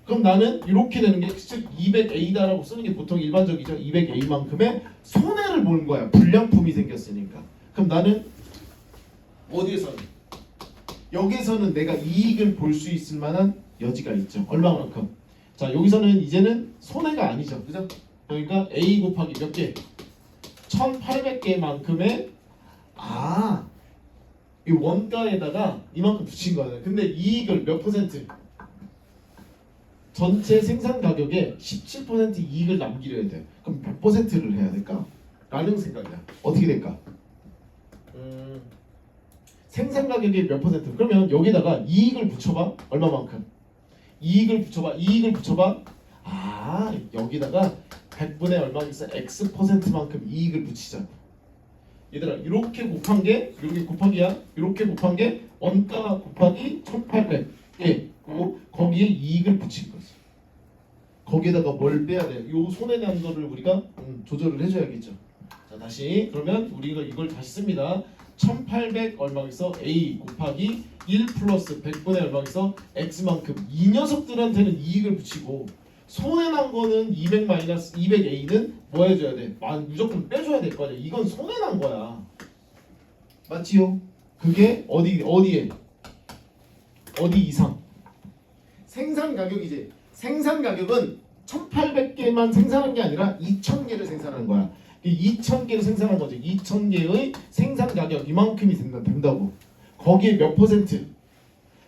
그럼 나는 이렇게 되는 게 즉 200A다라고 쓰는 게 보통 일반적이죠. 200A만큼의 손해를 본 거야. 불량품이 생겼으니까. 그럼 나는 어디에서는? 여기서는 내가 이익을 볼 수 있을 만한 여지가 있죠. 얼마만큼? 자 여기서는 이제는 손해가 아니죠. 그죠? 그러니까 A 곱하기 몇 개? 1,800개만큼의 이 원가에다가 이만큼 붙인 거예요. 근데 이익을 몇 퍼센트? 전체 생산 가격의 17% 이익을 남기려야 돼. 그럼 몇 퍼센트를 해야 될까? 라는 생각이야. 어떻게 될까? 생산 가격의 몇 퍼센트? 그러면 여기다가 이익을 붙여봐. 얼마만큼? 이익을 붙여봐. 여기다가 100분의 얼마 있어 x%만큼 이익을 붙이자. 얘들아 이렇게 곱한 게 이렇게 곱하기야. 이렇게 곱한 게 원가 곱하기 1800에 거기에 이익을 붙인 거지. 거기에다가 뭘 빼야 돼? 요 손해 난 거를 우리가 조절을 해줘야겠죠. 자 다시 그러면 우리가 이걸 다시 씁니다. 1800 얼마에서 a 곱하기 1 플러스 100분의 얼마에서 x만큼 이 녀석들한테는 이익을 붙이고 손해난 거는 200 마이너스 200a는 뭐 해줘야 돼? 무조건 빼줘야 될 거 아니야. 이건 손해난 거야. 맞지요? 그게 어디 이상? 생산 가격이지. 생산 가격은 1800개만 생산한 게 아니라 2000개를 생산한 거야. 2000개를 생산한 거지. 2000개의 생산 가격 이만큼이 된다고. 거기에 몇 퍼센트?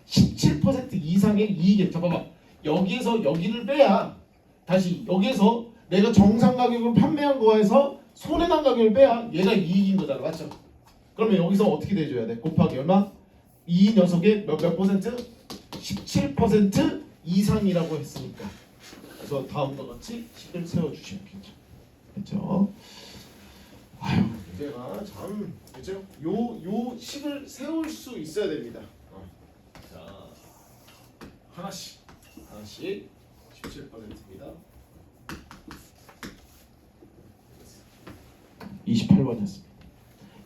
17% 이상의 이익이. 잠깐만. 여기에서 여기를 빼야 다시 여기에서 내가 정상 가격으로 판매한 거에서 손해난 가격을 빼야 얘가 이익인 거잖아. 맞죠? 그러면 여기서 어떻게 대줘야 돼? 곱하기 얼마? 이 녀석의 몇 퍼센트? 17% 이상이라고 했으니까. 그래서 다음과 같이 식을 세워주시겠죠. 그렇죠? 아유, 제가 참 그렇죠? 요 식을 세울 수 있어야 됩니다. 자, 하나씩 17%입니다. 28번이었습니다.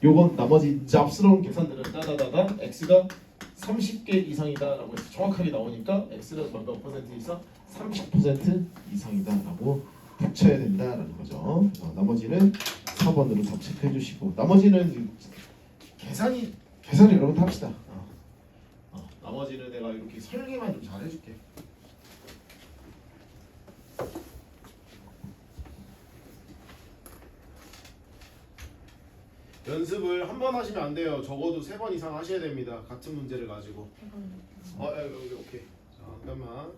요건 나머지 잡스러운 계산들은 따다다다 x가 30개 이상이다라고 해서 정확하게 나오니까 x가 몇 퍼센트 이상? 30% 이상이다라고 붙여야 된다라는 거죠. 그래서 나머지는 4번으로 답책해 주시고 나머지는 계산을 여러분 합시다. 나머지는 내가 이렇게 설계만 좀 잘 해줄게. 연습을 한 번 하시면 안 돼요. 적어도 3번 이상 하셔야 됩니다. 같은 문제를 가지고. 여기 오케이. 자, 잠깐만.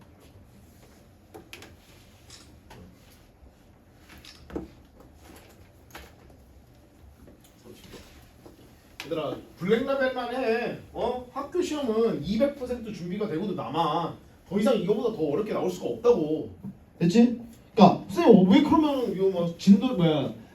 얘들아 블랙라벨만 해. 학교 시험은 200% 준비가 되고도 남아. 더 이상 이거보다 더 어렵게 나올 수가 없다고. 됐지? 그러니까 선생님 왜 그러면 이거 뭐 진도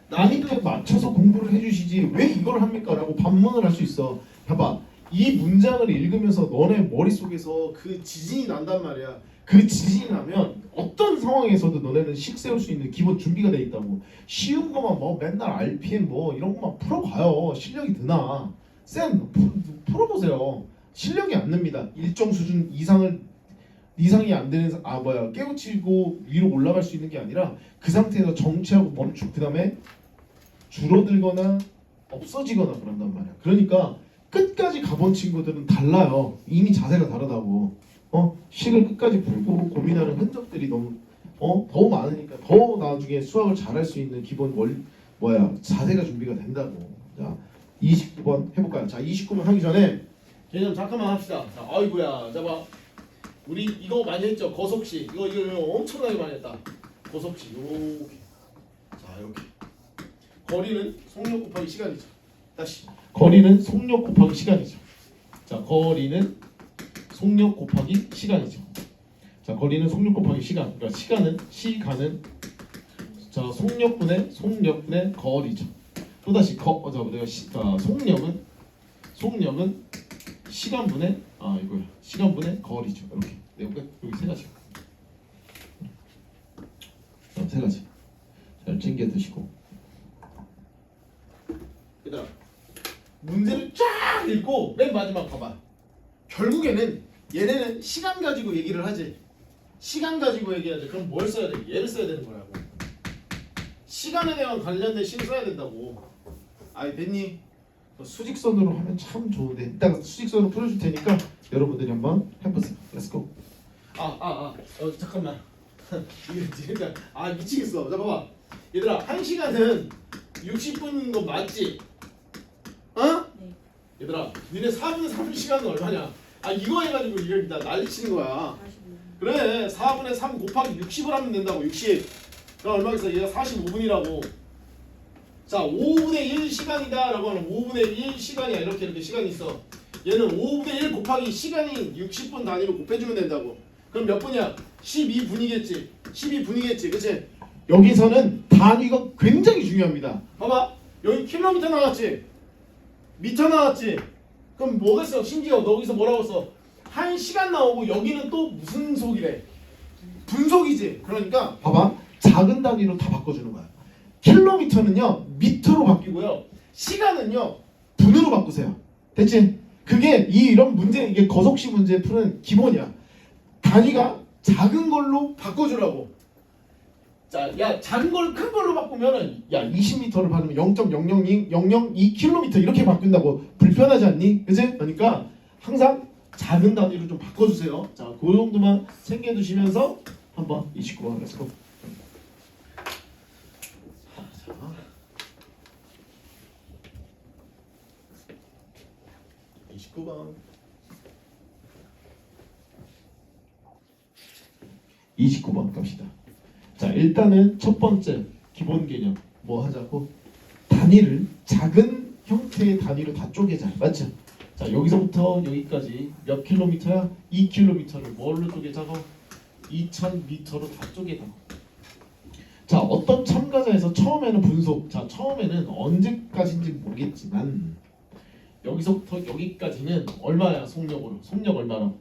난이도에 맞춰서 공부를 해주시지 왜 이걸 합니까? 라고 반문을 할 수 있어. 봐봐. 이 문장을 읽으면서 너네 머릿속에서 그 지진이 난단 말이야. 그 지진이 나면 어떤 상황에서도 너네는 식 세울 수 있는 기본 준비가 돼 있다고. 쉬운 거만 뭐 맨날 RPM 뭐 이런 것만 풀어가요. 실력이 드나. 쌤 풀어보세요. 실력이 안 납니다. 일정 수준 이상이 안 되는 깨우치고 위로 올라갈 수 있는 게 아니라 그 상태에서 정체하고 멈추고 그 다음에 줄어들거나 없어지거나 그런단 말이야. 그러니까 끝까지 가본 친구들은 달라요. 이미 자세가 다르다고. 식을 끝까지 풀고 고민하는 흔적들이 너무 더 많으니까 더 나중에 수학을 잘할 수 있는 기본 자세가 준비가 된다고. 자 29번 해볼까요? 자 29번 하기 전에 개념 잠깐만 합시다. 자, 아이고야, 잡아. 우리 이거 많이 했죠. 거속식 이거 엄청나게 많이 했다. 거속식 요렇게. 자 이렇게. 거리는 속력 곱하기 시간이죠. 다시. 거리는 속력 곱하기 시간이죠. 자 거리는 속력 곱하기 시간이죠. 자 거리는 속력 곱하기 시간. 그러니까 시간은 자 속력분의 거리죠. 또 다시 속력은 시간분의 시간분의 거리죠. 이렇게 내볼게. 여기 세 가지. 세 가지. 잘 챙겨 드시고. 얘들아 문제를 쫙 읽고 맨 마지막 봐봐. 결국에는 얘네는 시간 가지고 얘기를 하지. 시간 가지고 얘기하지. 그럼 뭘 써야 돼? 얘를 써야 되는 거라고. 시간에 대한 관련된 식을 써야 된다고. 아이 됐니? 수직선으로 하면 참 좋은데 이따가 수직선으로 풀어줄 테니까 여러분들이 한번 해보세요. Let's go. 잠깐만. 이게 미치겠어. 자 봐봐. 얘들아 1시간은 60분인 거 맞지? 네. 얘들아 니네 4분의 3시간은 얼마냐? 이거 해가지고 이걸 다 난리치는 거야. 45분. 그래 4분의 3 곱하기 60을 하면 된다고. 60. 그럼 얼마겠어? 얘가 45분이라고. 자 5분의 1 시간이다 라고 하면 5분의 1 시간이야. 이렇게 시간이 있어. 얘는 5분의 1 곱하기 시간이 60분 단위로 곱해주면 된다고. 그럼 몇 분이야? 12분이겠지. 12분이겠지. 그치? 여기서는 단위가 굉장히 중요합니다. 봐봐. 여기 킬로미터 나왔지? 미터 나왔지? 그럼 뭐겠어? 심지어 여기서 뭐라고 써? 1시간 나오고 여기는 또 무슨 속이래? 분속이지. 그러니까 봐봐. 작은 단위로 다 바꿔주는 거야. 킬로미터는요 미터로 바뀌고요. 시간은요 분으로 바꾸세요. 됐지? 그게 이런 문제, 이게 거속시 문제 푸는 기본이야. 단위가 작은 걸로 바꿔주라고. 자, 야 작은 걸 큰 걸로 바꾸면은 야 20m를 받으면 0.002km 이렇게 바꾼다고 불편하지 않니? 그치? 그러니까 항상 작은 단위로 좀 바꿔주세요. 자, 그 정도만 챙겨두시면서 한번 29번 렛츠고. 자, 29번. 29번 갑시다. 자, 일단은 첫 번째 기본 개념 뭐 하자고? 단위를 작은 형태의 단위로 다 쪼개자. 맞죠? 자, 여기서부터 여기까지 몇 킬로미터야? 2킬로미터를 뭘로 쪼개자고? 2000m로 다 쪼개자. 자, 어떤 참가자에서 처음에는 분속. 자, 처음에는 언제까지인지 모르겠지만 여기서부터 여기까지는 얼마야? 속력으로. 속력 얼마로?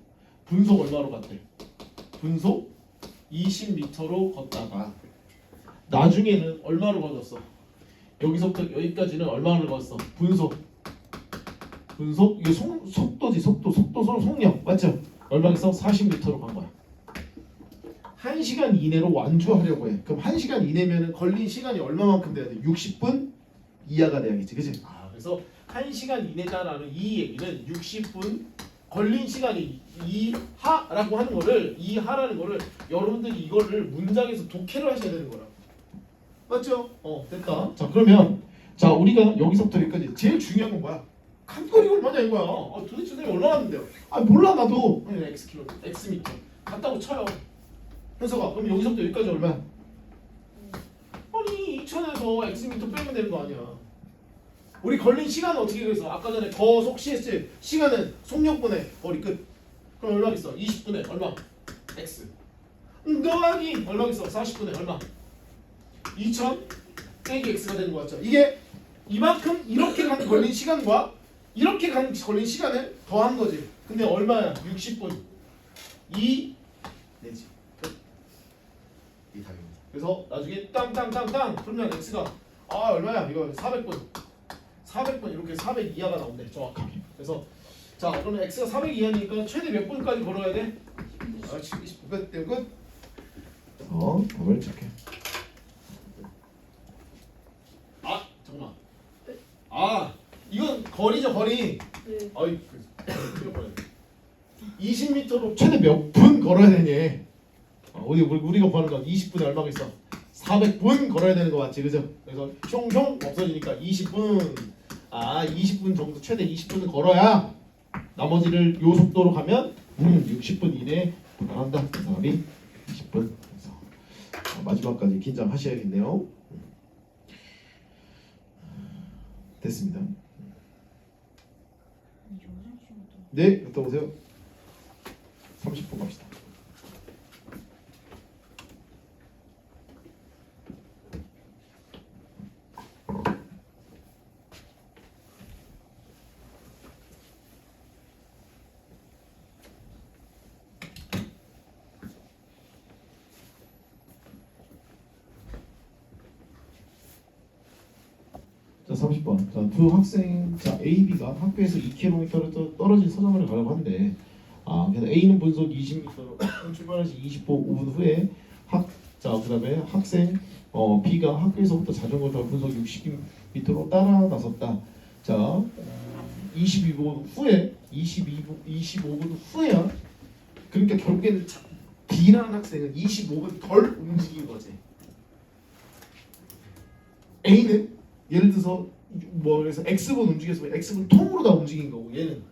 분속 얼마로 갔대? 분속 20m로 걷다가 나중에는 얼마로 걷었어? 여기서부터 여기까지는 얼마를 걷었어? 분속 이게 속도지. 속도 속력 맞죠? 얼마겠어? 40m로 간 거야. 1시간 이내로 완주하려고 해. 그럼 1시간 이내면은 걸린 시간이 얼마만큼 돼야 돼? 60분 이하가 돼야겠지, 그치? 그래서 1시간 이내다라는 이 얘기는 60분 걸린 시간이 이하라고 하는 거를, 이하라는 거를 여러분들이 이거를 문장에서 독해를 하셔야 되는 거라. 맞죠? 됐다. 자, 그러면 자, 우리가 여기서부터 여기까지 제일 중요한 건 뭐야? 간거리가 얼마냐 이거야. 도대체 선생님 얼마 왔는데요? 몰라 나도. x 킬로, x 미터 같다고 쳐요. 현서가 그럼 여기서부터 여기까지 얼마야? 아니 2000에서 x 미터 빼면 되는 거 아니야. 우리 걸린 시간은 어떻게 그래서 아까 전에 거속 CS 시간은 속력분의 거리 끝. 그럼 얼마겠어? 20분에 얼마? x. 더하기 얼마겠어? 40분에 얼마? 2000 빼기 x가 되는 거 같죠? 이게 이만큼 이렇게 걸린 시간과 이렇게 걸린 시간을 더한 거지. 근데 얼마야? 60분. 2 내지. 이 답입니다. 그래서 나중에 땅땅땅땅 그러면 x가 얼마야? 이거 400분 이렇게 400 이하가 나온대 정확하게. 그래서 자 그러면 x가 400 이하니까 최대 몇 분까지 걸어야 돼? 20분 끝. 답을 체크해. 잠깐만. 이건 거리죠 거리. 네. 어이 20m로 최대 몇 분 걸어야 되니? 우리가 구하는 건 20분에 얼마겠어? 400분 걸어야 되는 거 맞지, 그죠? 그래서 흉흉 없어지니까 20분. 20분 정도 최대 20분을 걸어야 나머지를 요 속도로 가면 60분 이내에 도달한다. 그 사람이 20분. 그래서 마지막까지 긴장하셔야겠네요. 됐습니다. 네, 갔다 오세요. 30분 갑시다. 자, 30번. 자, 두 학생, 자, A, B가 학교에서 2km를 떨어진 서점을 가려고 하는데, 그래서 A는 분속 20m로 출발해서 25분 후에 그다음에 학생 B가 학교에서부터 자전거 타고 분속 60km로 따라 나섰다. 자, 22분 후에야. 그러니까 결국에는 B라는 학생은 25분 덜 움직인 거지. A는 예를 들어서 그래서 X분 움직였으면 X분 통으로 다 움직인 거고 얘는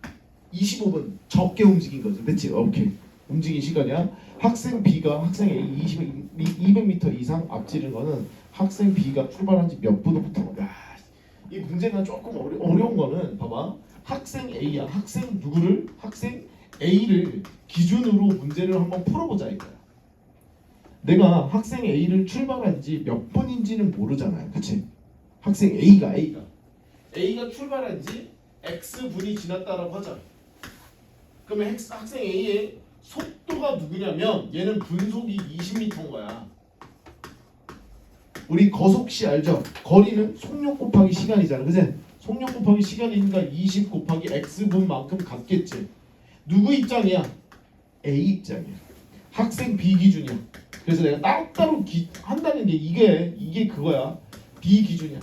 25분 적게 움직인 거죠. 그렇지? 오케이. 움직인 시간이야. 학생 B가 학생 A 200m 이상 앞지른 거는 학생 B가 출발한 지 몇 분 후부터. 이 문제가 조금 어려운 거는 봐봐. 학생 A야. 학생 A를 기준으로 문제를 한번 풀어보자 이거야. 내가 학생 A를 출발한 지 몇 분인지는 모르잖아요. 그치? 학생 A가 출발한 지 X분이 지났다라고 하자. 그러면 학생 A의 속도가 누구냐면 얘는 분속이 20m인 거야. 우리 거속시 알죠? 거리는 속력 곱하기 시간이잖아. 그치? 속력 곱하기 시간이니까 20 곱하기 X분만큼 같겠지. 누구 입장이야? A 입장이야. 학생 B 기준이야. 그래서 내가 따로따로 한다는 게 이게 그거야. B 기준이야.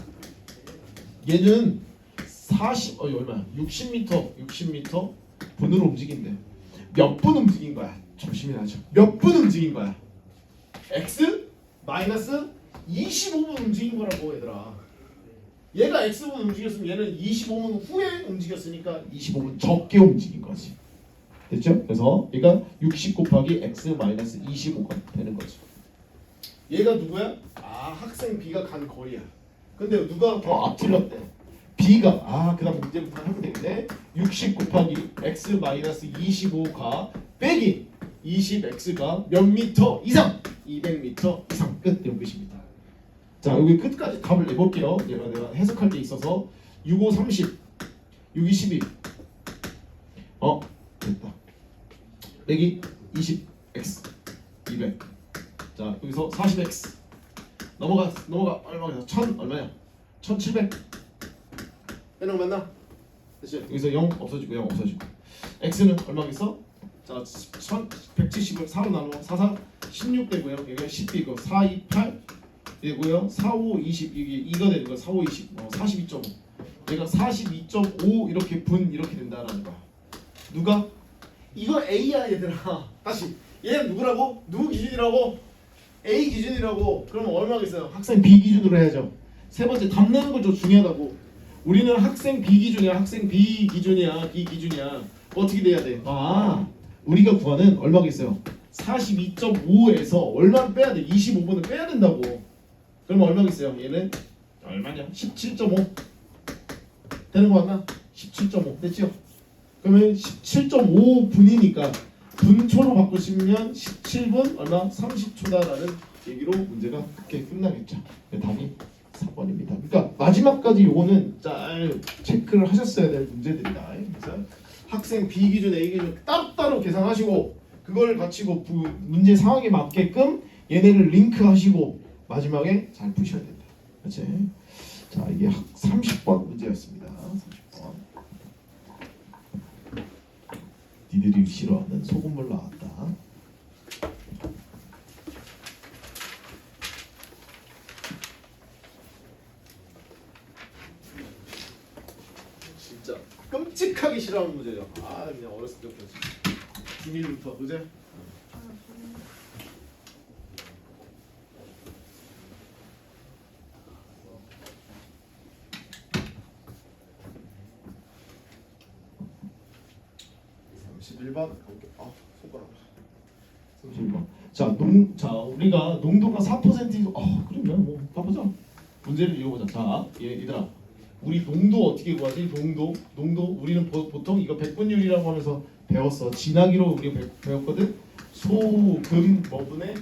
얘는 40 얼마야? 60m 분으로 움직인대. 몇 분 움직인 거야? 조심히 하죠. 몇 분 움직인 거야? X 마이너스 25분 움직인 거라고 얘들아. 얘가 X분 움직였으면 얘는 25분 후에 움직였으니까 25분 적게 움직인 거지. 됐죠? 그래서 얘가 60 곱하기 X 마이너스 25가 되는 거지. 얘가 누구야? 아, 학생 B가 간 거리야. 근데 누가 더 앞질렀대? B가. 그 다음 문제부터 하면 되겠네. 60 곱하기 X 마이너스 25가 빼기 20X가 몇 미터 이상? 200m 이상. 끝. 이런 뜻입니다. 자, 여기 끝까지 답을 내볼게요. 내가 해석할 게 있어서 6, 5, 30 6, 2, 12 됐다. 빼기 20x 200. 자, 여기서 40x 넘어가 얼마야? 1000 얼마야? 1700 빼는 거 맞나? 됐죠? 여기서 0 없어지고 0 없어지고 x는 얼마겠어? 자, 1170을 4로 나누어 4, 4 16 되고요. 여기가 10 이고 4, 2, 8 되고요. 4, 5, 20 이게 2가 되는 거야. 4, 5, 20 42.5. 얘가 42.5 이렇게 분 이렇게 된다라는 거야. 누가? 이거 A야 얘들아. 다시 얘는 누구라고? 누구 기준이라고? A 기준이라고. 그러면 얼마겠어요? 학생 B 기준으로 해야죠. 세 번째 답 내는 거 좀 중요하다고. 우리는 학생 B 기준이야. 학생 B 기준이야. B 기준이야. 어떻게 돼야 돼? 우리가 구하는 얼마겠어요? 42.5에서 얼마를 빼야 돼? 25분을 빼야 된다고. 그러면 얼마겠어요? 얘는 얼마냐? 17.5 되는 거 맞나? 17.5 됐죠? 그러면 17.5분이니까 분초로 바꾸시면 17분 얼마? 30초다라는 얘기로 문제가 그렇게 끝나겠죠. 답이 4번입니다. 그러니까 마지막까지 요거는 잘 체크를 하셨어야 될 문제들이다. 그래서 학생 B 기준, A 기준 따로따로 계산하시고 그걸 가지고 문제 상황에 맞게끔 얘네를 링크하시고 마지막에 잘 푸셔야 된다. 그렇지? 자, 이게 30번 문제였습니다. 30번. 니들이 싫어하는 소금물 나왔다. 진짜 끔찍하게 싫어하는 문제예요. 그냥 어렸을 때부터 중1부터 그제? 손가락. 31번. 자, 우리가 농도가 4%. 그러면 뭐 봐보자. 문제를 읽어보자. 자, 얘들아, 우리 농도 어떻게 구하지? 농도 우리는 보통 이거 백분율이라고 하면서 배웠어. 진하기로 우리 배웠거든. 소금 뭐분의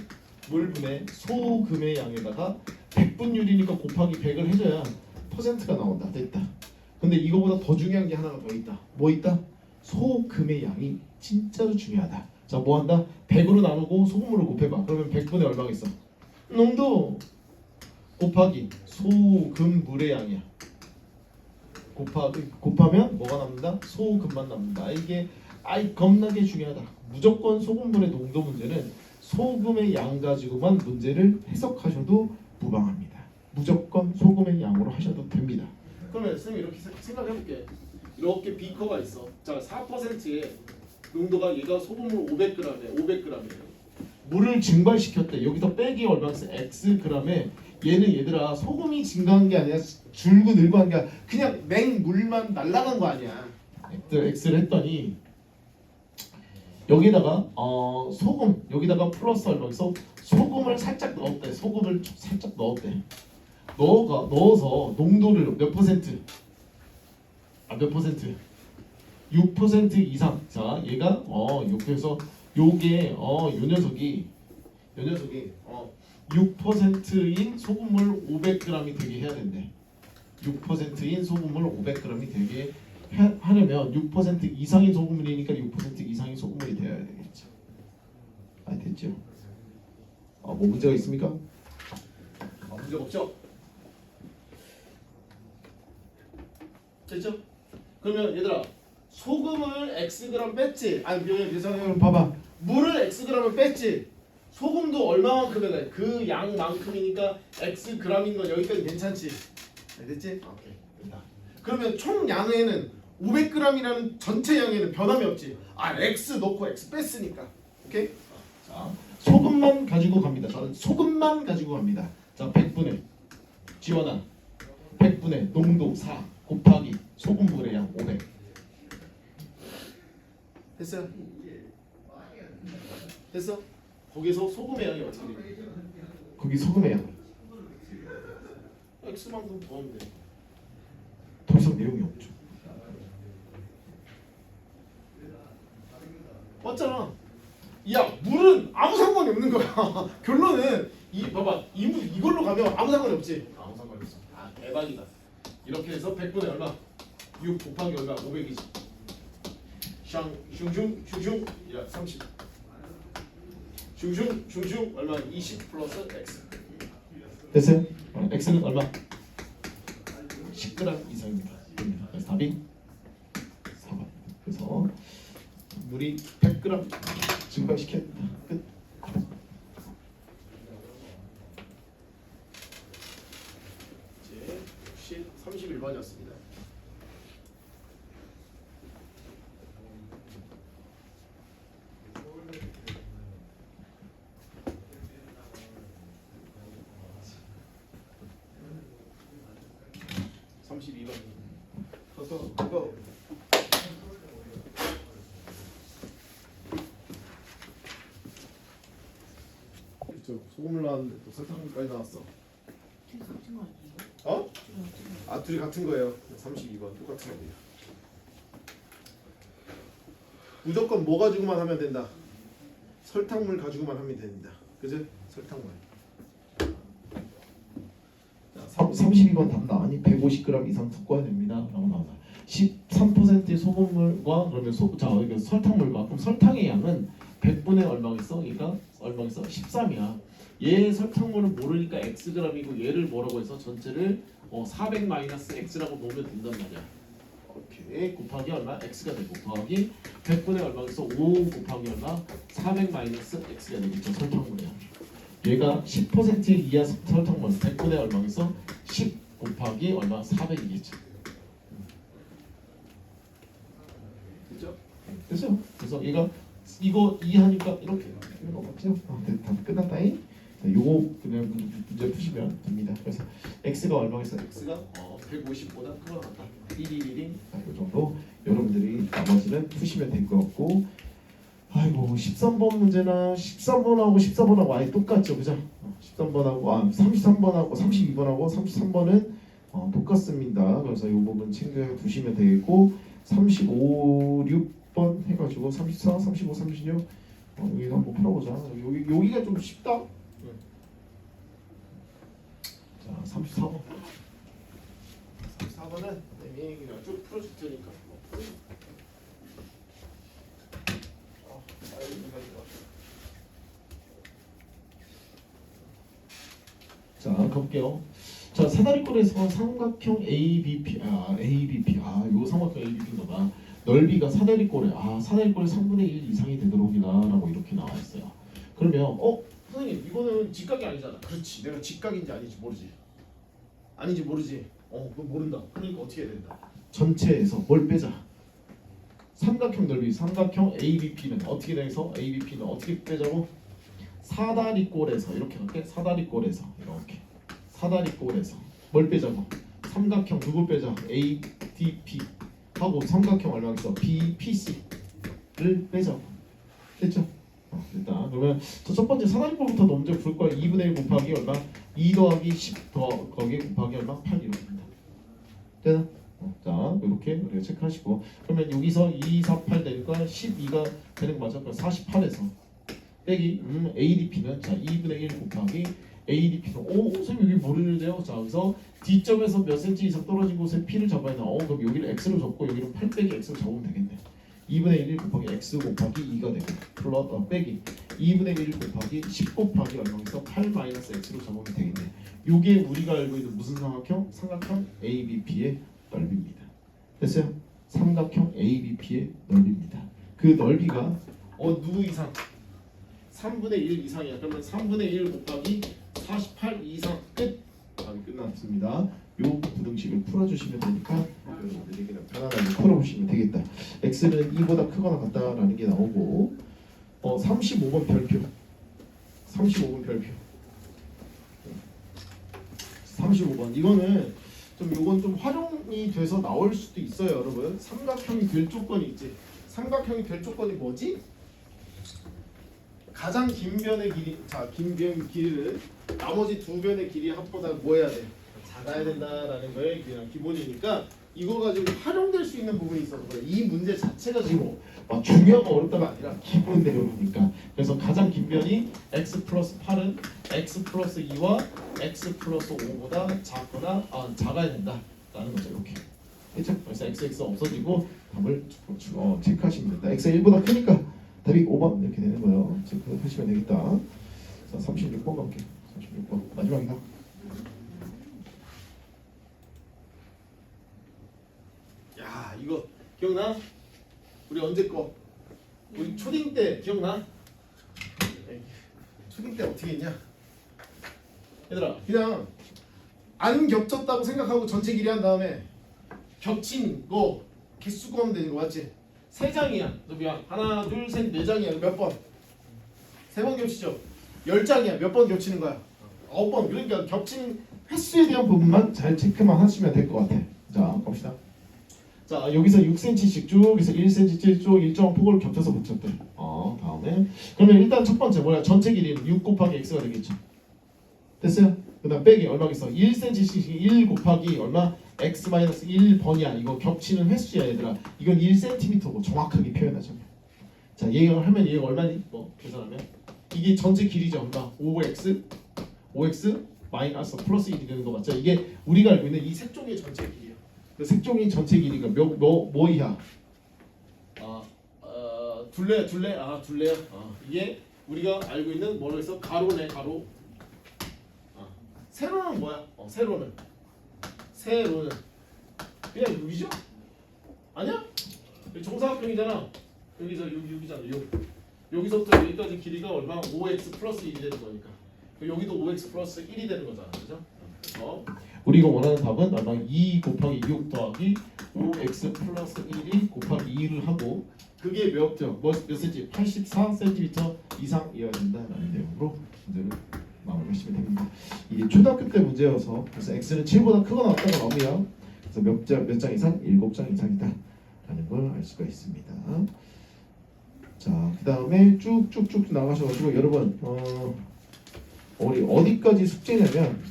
물분의 소금의 양에다가 백분율이니까 곱하기 100을 해줘야 퍼센트가 나온다. 됐다. 근데 이거보다 더 중요한 게 하나가 더 있다. 뭐 있다? 소금의 양이 진짜로 중요하다. 자, 뭐 한다? 100으로 나누고 소금으로 곱해봐. 그러면 100분의 얼마겠어? 농도 곱하기 소금물의 양이야. 곱하면 뭐가 남는다? 소금만 남는다. 이게 겁나게 중요하다. 무조건 소금물의 농도 문제는 소금의 양 가지고만 문제를 해석하셔도 무방합니다. 무조건 소금의 양으로 하셔도 됩니다. 그러면 쌤이 이렇게 생각해볼게. 이렇게 비커가 있어. 자, 4%의 농도가 얘가 소금물 500g이에요. 물을 증발시켰대. 여기서 빼기 얼마겠어? Xg에 얘는 얘들아 소금이 증가한 게 아니라 줄고 늘고 한 게 아니라 그냥 맹물만 날아간 거 아니야. X를 했더니 여기다가 소금 여기다가 플러스 얼마겠어? 소금을 살짝 넣었대. 소금을 살짝 넣었대. 넣어서 농도를 몇 퍼센트? 몇 퍼센트? 6% 이상. 자, 얘가 그래서 요게 요 녀석이 이 녀석이 6%인 소금물 500g이 되게 해야 된대. 6%인 소금물 500g이 되게 하려면 6% 이상인 소금물이니까 6% 이상인 소금물이 되어야 되겠죠. 아, 됐죠? 뭐 문제가 있습니까? 문제가 없죠? 됐죠? 그러면 얘들아 소금을 xg 뺐지? 아니 그래서 봐봐 물을 xg을 뺐지? 소금도 얼마만큼에 돼? 그 양만큼이니까 xg인 건 여기까지 괜찮지? 됐지? 오케이 됐다. 그러면 총 양에는 500g이라는 전체 양에는 변함이 없지. x 넣고 x 뺐으니까. 오케이? 자, 소금만 가지고 갑니다. 저는 소금만 가지고 갑니다. 자, 100분의 지원아 100분의 농도 4 곱하기 소금물의 양 500. 됐어요? 됐어? 거기서 소금의 양이 어떻게 돼? 거기 소금의 양 x만큼 더하면 돼. 더 이상 내용이 없죠. 맞잖아. 야 물은 아무 상관이 없는 거야. 결론은 봐봐 이걸로 가면 아무 상관이 없지. 아무 상관이 없어. 대박이다. 이렇게 해서 100분의 얼마? 6 곱하기 얼마? 500이지. 슝슝 야 30. 슝슝 얼마? 20 플러스 x. 됐어요? x는 얼마? 10g 이상입니다. 그래서 답이 4번. 그래서 물이 100g 증발시켰다. 끝. 이제 역시 31번이었습니다. 고. 소금물 나왔는데 또 설탕물까지 나왔어. 둘이 같은 거 아니에요? 어? 둘이 같은 거. 둘이 같은 거예요. 32번 똑같은 거예요. 무조건 뭐 가지고만 하면 된다. 설탕물 가지고만 하면 됩니다. 그죠? 설탕물. 자, 32번 답 나오니 150g 이상 섞어야 됩니다. 라고 나온다. 13%의 소금물과 그러면 이거 설탕물과 그럼 설탕의 양은 100분의 얼마겠어? 그러니까 얼마겠어? 13이야. 얘 설탕물은 모르니까 xg이고 얘를 뭐라고 해서 전체를 400 마이너스 x라고 놓으면 된단 말이야. 오케이. 곱하기 얼마? x가 되고 더하기 100분의 얼마겠어? 5 곱하기 얼마? 400 마이너스 x가 되겠죠. 설탕물이야. 얘가 10% 이하 설탕물 100분의 얼마겠어? 10 곱하기 얼마? 400이겠죠. 됐죠? 됐어요. 그래서 얘가 이거 이해하니까 이렇게 되는 거 맞죠? 됐다. 끝났다잉. 자, 요거 그냥 문제 푸시면 됩니다. 그래서 x가 얼마겠어? x가 150보다 큰 것 같다. 111이 이 정도 여러분들이 나머지는 푸시면 될 것 같고 아이고 13번 문제나 13번하고 14번하고 아예 똑같죠. 그죠? 13번하고 33번하고 32번하고 33번은 똑같습니다. 그래서 이 부분 챙겨 두시면 되겠고 35, 6번 해가지고 34, 35, 36 여기서 한번 풀어보자. 여기가 좀 쉽다. 자, 34번. 34번은 그냥 쭉 풀어줄 테니까. 자, 가볼게요. 자, 사다리꼴에서 삼각형 ABP, 요 삼각형 ABP인가봐. 넓이가 사다리꼴에, 사다리꼴의 3분의 1 이상이 되도록이다라고 이렇게 나와 있어요. 그러면, 선생님, 이거는 직각이 아니잖아. 그렇지. 내가 직각인지 아닌지 모르지. 아닌지 모르지. 그거 모른다. 그러니까 어떻게 해야 된다. 전체에서 뭘 빼자. 삼각형 넓이, 삼각형 ABP는 어떻게 돼서 ABP는 어떻게 빼자고? 사다리꼴에서 이렇게 할게. 사다리꼴에서 이렇게. 사다리꼴에서 뭘 빼자고? 삼각형 누구 빼자? ADP 하고 삼각형 얼마겠어? BPC를 빼자고. 됐죠? 됐다. 그러면 첫 번째 사다리꼴부터 먼저 풀 거야. 2분의 1 곱하기 얼마? 2 더하기 10 더 거기에 곱하기 얼마? 8 이렇게 된다. 되나? 자, 이렇게 우리가 체크하시고 그러면 여기서 2, 4, 8 되니까 12가 되는 거 맞아? 그럼 48에서 빼기 ADP는 자 2분의 1 곱하기 ADP는 선생님 여기 모르는데요. 자 그래서 D점에서 몇 cm 이상 떨어진 곳에 P를 잡아야 되나? 그럼 여기를 X로 적고 여기를 8 빼기 X로 적으면 되겠네. 2분의 1 곱하기 X 곱하기 2가 되고 플러스 빼기 2분의 1 곱하기 10 곱하기 얼마에서 8 마이너스 X로 적으면 되겠네. 요게 우리가 알고 있는 무슨 삼각형? 삼각형 ABP의 넓이입니다. 됐어요? 삼각형 ABP의 넓이입니다. 그 넓이가 누구 이상? 3분의 1 이상이야. 그러면 3분의 1 곱하기 48 이상 끝. 답이 끝났습니다. 요 부등식을 풀어주시면 되니까 여러분들이 그냥 편안하게 풀어보시면 되겠다. x는 2보다 크거나 같다라는 게 나오고 35번 별표 35번 별표 35번 이거는 요건 좀 활용이 돼서 나올 수도 있어요. 여러분 삼각형이 될 조건이 있지. 삼각형이 될 조건이 뭐지? 가장 긴 변의 길이, 자, 긴 변 길이를 나머지 두 변의 길이 합보다 뭐 해야 돼? 작아야 된다라는 거에 그냥 기본이니까 이거 가지고 활용될 수 있는 부분이 있어서 그래. 이 문제 자체가 지금 막 중요하고 어렵다가 아니라 기본 내용이니까. 그래서 가장 긴 변이 x 플러스 8은 x 플러스 2와 x 플러스 5보다 작아야 된다라는 거죠. 이렇게. 그렇죠? 그래서 x 없어지고 답을 체크하시면 된다. x가 1보다 크니까 답이 5번 이렇게 되는 거예요. 체크하시면 되겠다. 자, 36번 갈게요. 36번 마지막이다. 야, 이거 기억나? 우리 언제 거? 우리 초딩 때 기억나? 초딩 때 어떻게 했냐? 얘들아, 그냥 안 겹쳤다고 생각하고 전체 길이 한 다음에 겹친 거 개수 구하면 되는 거 맞지? 세 장이야. 너 미안. 하나, 둘, 셋, 네 장이야. 몇 번? 세 번 겹치죠. 10장이야. 몇 번 겹치는 거야? 9번. 그러니까 겹친 횟수에 대한 부분만 잘 체크만 하시면 될 것 같아. 자, 갑시다. 자, 여기서 6cm씩 쭉 해서 1cm 쭉 일정 폭을 겹쳐서 붙였대. 다음에 그러면 일단 첫 번째 뭐야? 전체 길이는 6 곱하기 x가 되겠죠. 됐어요? 그다음 빼기 얼마겠어? 1cm씩 1 곱하기 얼마? x 마이너스 1번이야. 이거 겹치는 횟수야 얘들아. 이건 1cm고 정확하게 표현하자면. 자, 얘가 하면 얘가 얼마니? 뭐 계산하면 이게 전체 길이죠. 얼마? 5x 마이너스 플러스 1이 되는 거 맞죠? 이게 우리가 알고 있는 이 색종의 전체 길이야. 그 색종의 전체 길이가 뭐 이하? 둘레야. 이게 우리가 알고 있는 뭐로 해서 가로네 가로. 세로는 뭐야? 세로는 그냥 6이죠? 아니야? 정사각형이잖아. 여기서 6이잖아. 6. 여기서부터 여기까지 길이가 얼마? 5x 플러스 1이 되는 거니까. 여기도 5x 플러스 1이 되는 거잖아. 그죠? 그래서 우리가 원하는 답은 얼마? 2 곱하기 6 더하기 5x 플러스 1이 곱하기 2를 하고 그게 몇 cm? 84cm 이상이어야 된다라는 내용으로 문제를 마무리하시면 됩니다. 이게 초등학교 때 문제여서 그래서 x는 7보다 크거나 같다가 나오면 그래서 몇 장 이상? 7장 이상이다 라는 걸 알 수가 있습니다. 자, 그 다음에 쭉쭉쭉 나가셔가지고 여러분 우리 어디까지 숙제냐면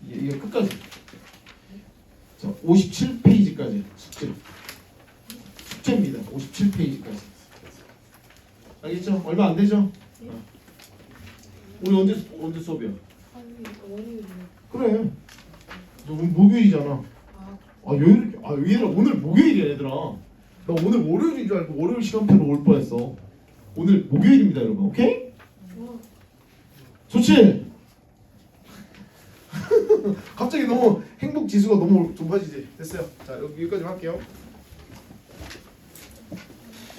이게 끝까지 자 57페이지까지 숙제입니다. 57페이지까지 알겠죠? 얼마 안 되죠? 우리 언제 수업이야? 월요일이요. 그래. 너 오늘 목요일이잖아. 얘들아 오늘 목요일이야 얘들아. 나 오늘 월요일인 줄 알고 월요일 시간표로 올 뻔했어. 오늘 목요일입니다 여러분. 오케이? 좋지? 갑자기 너무 행복 지수가 너무 높아지지. 됐어요. 자 여기까지 할게요.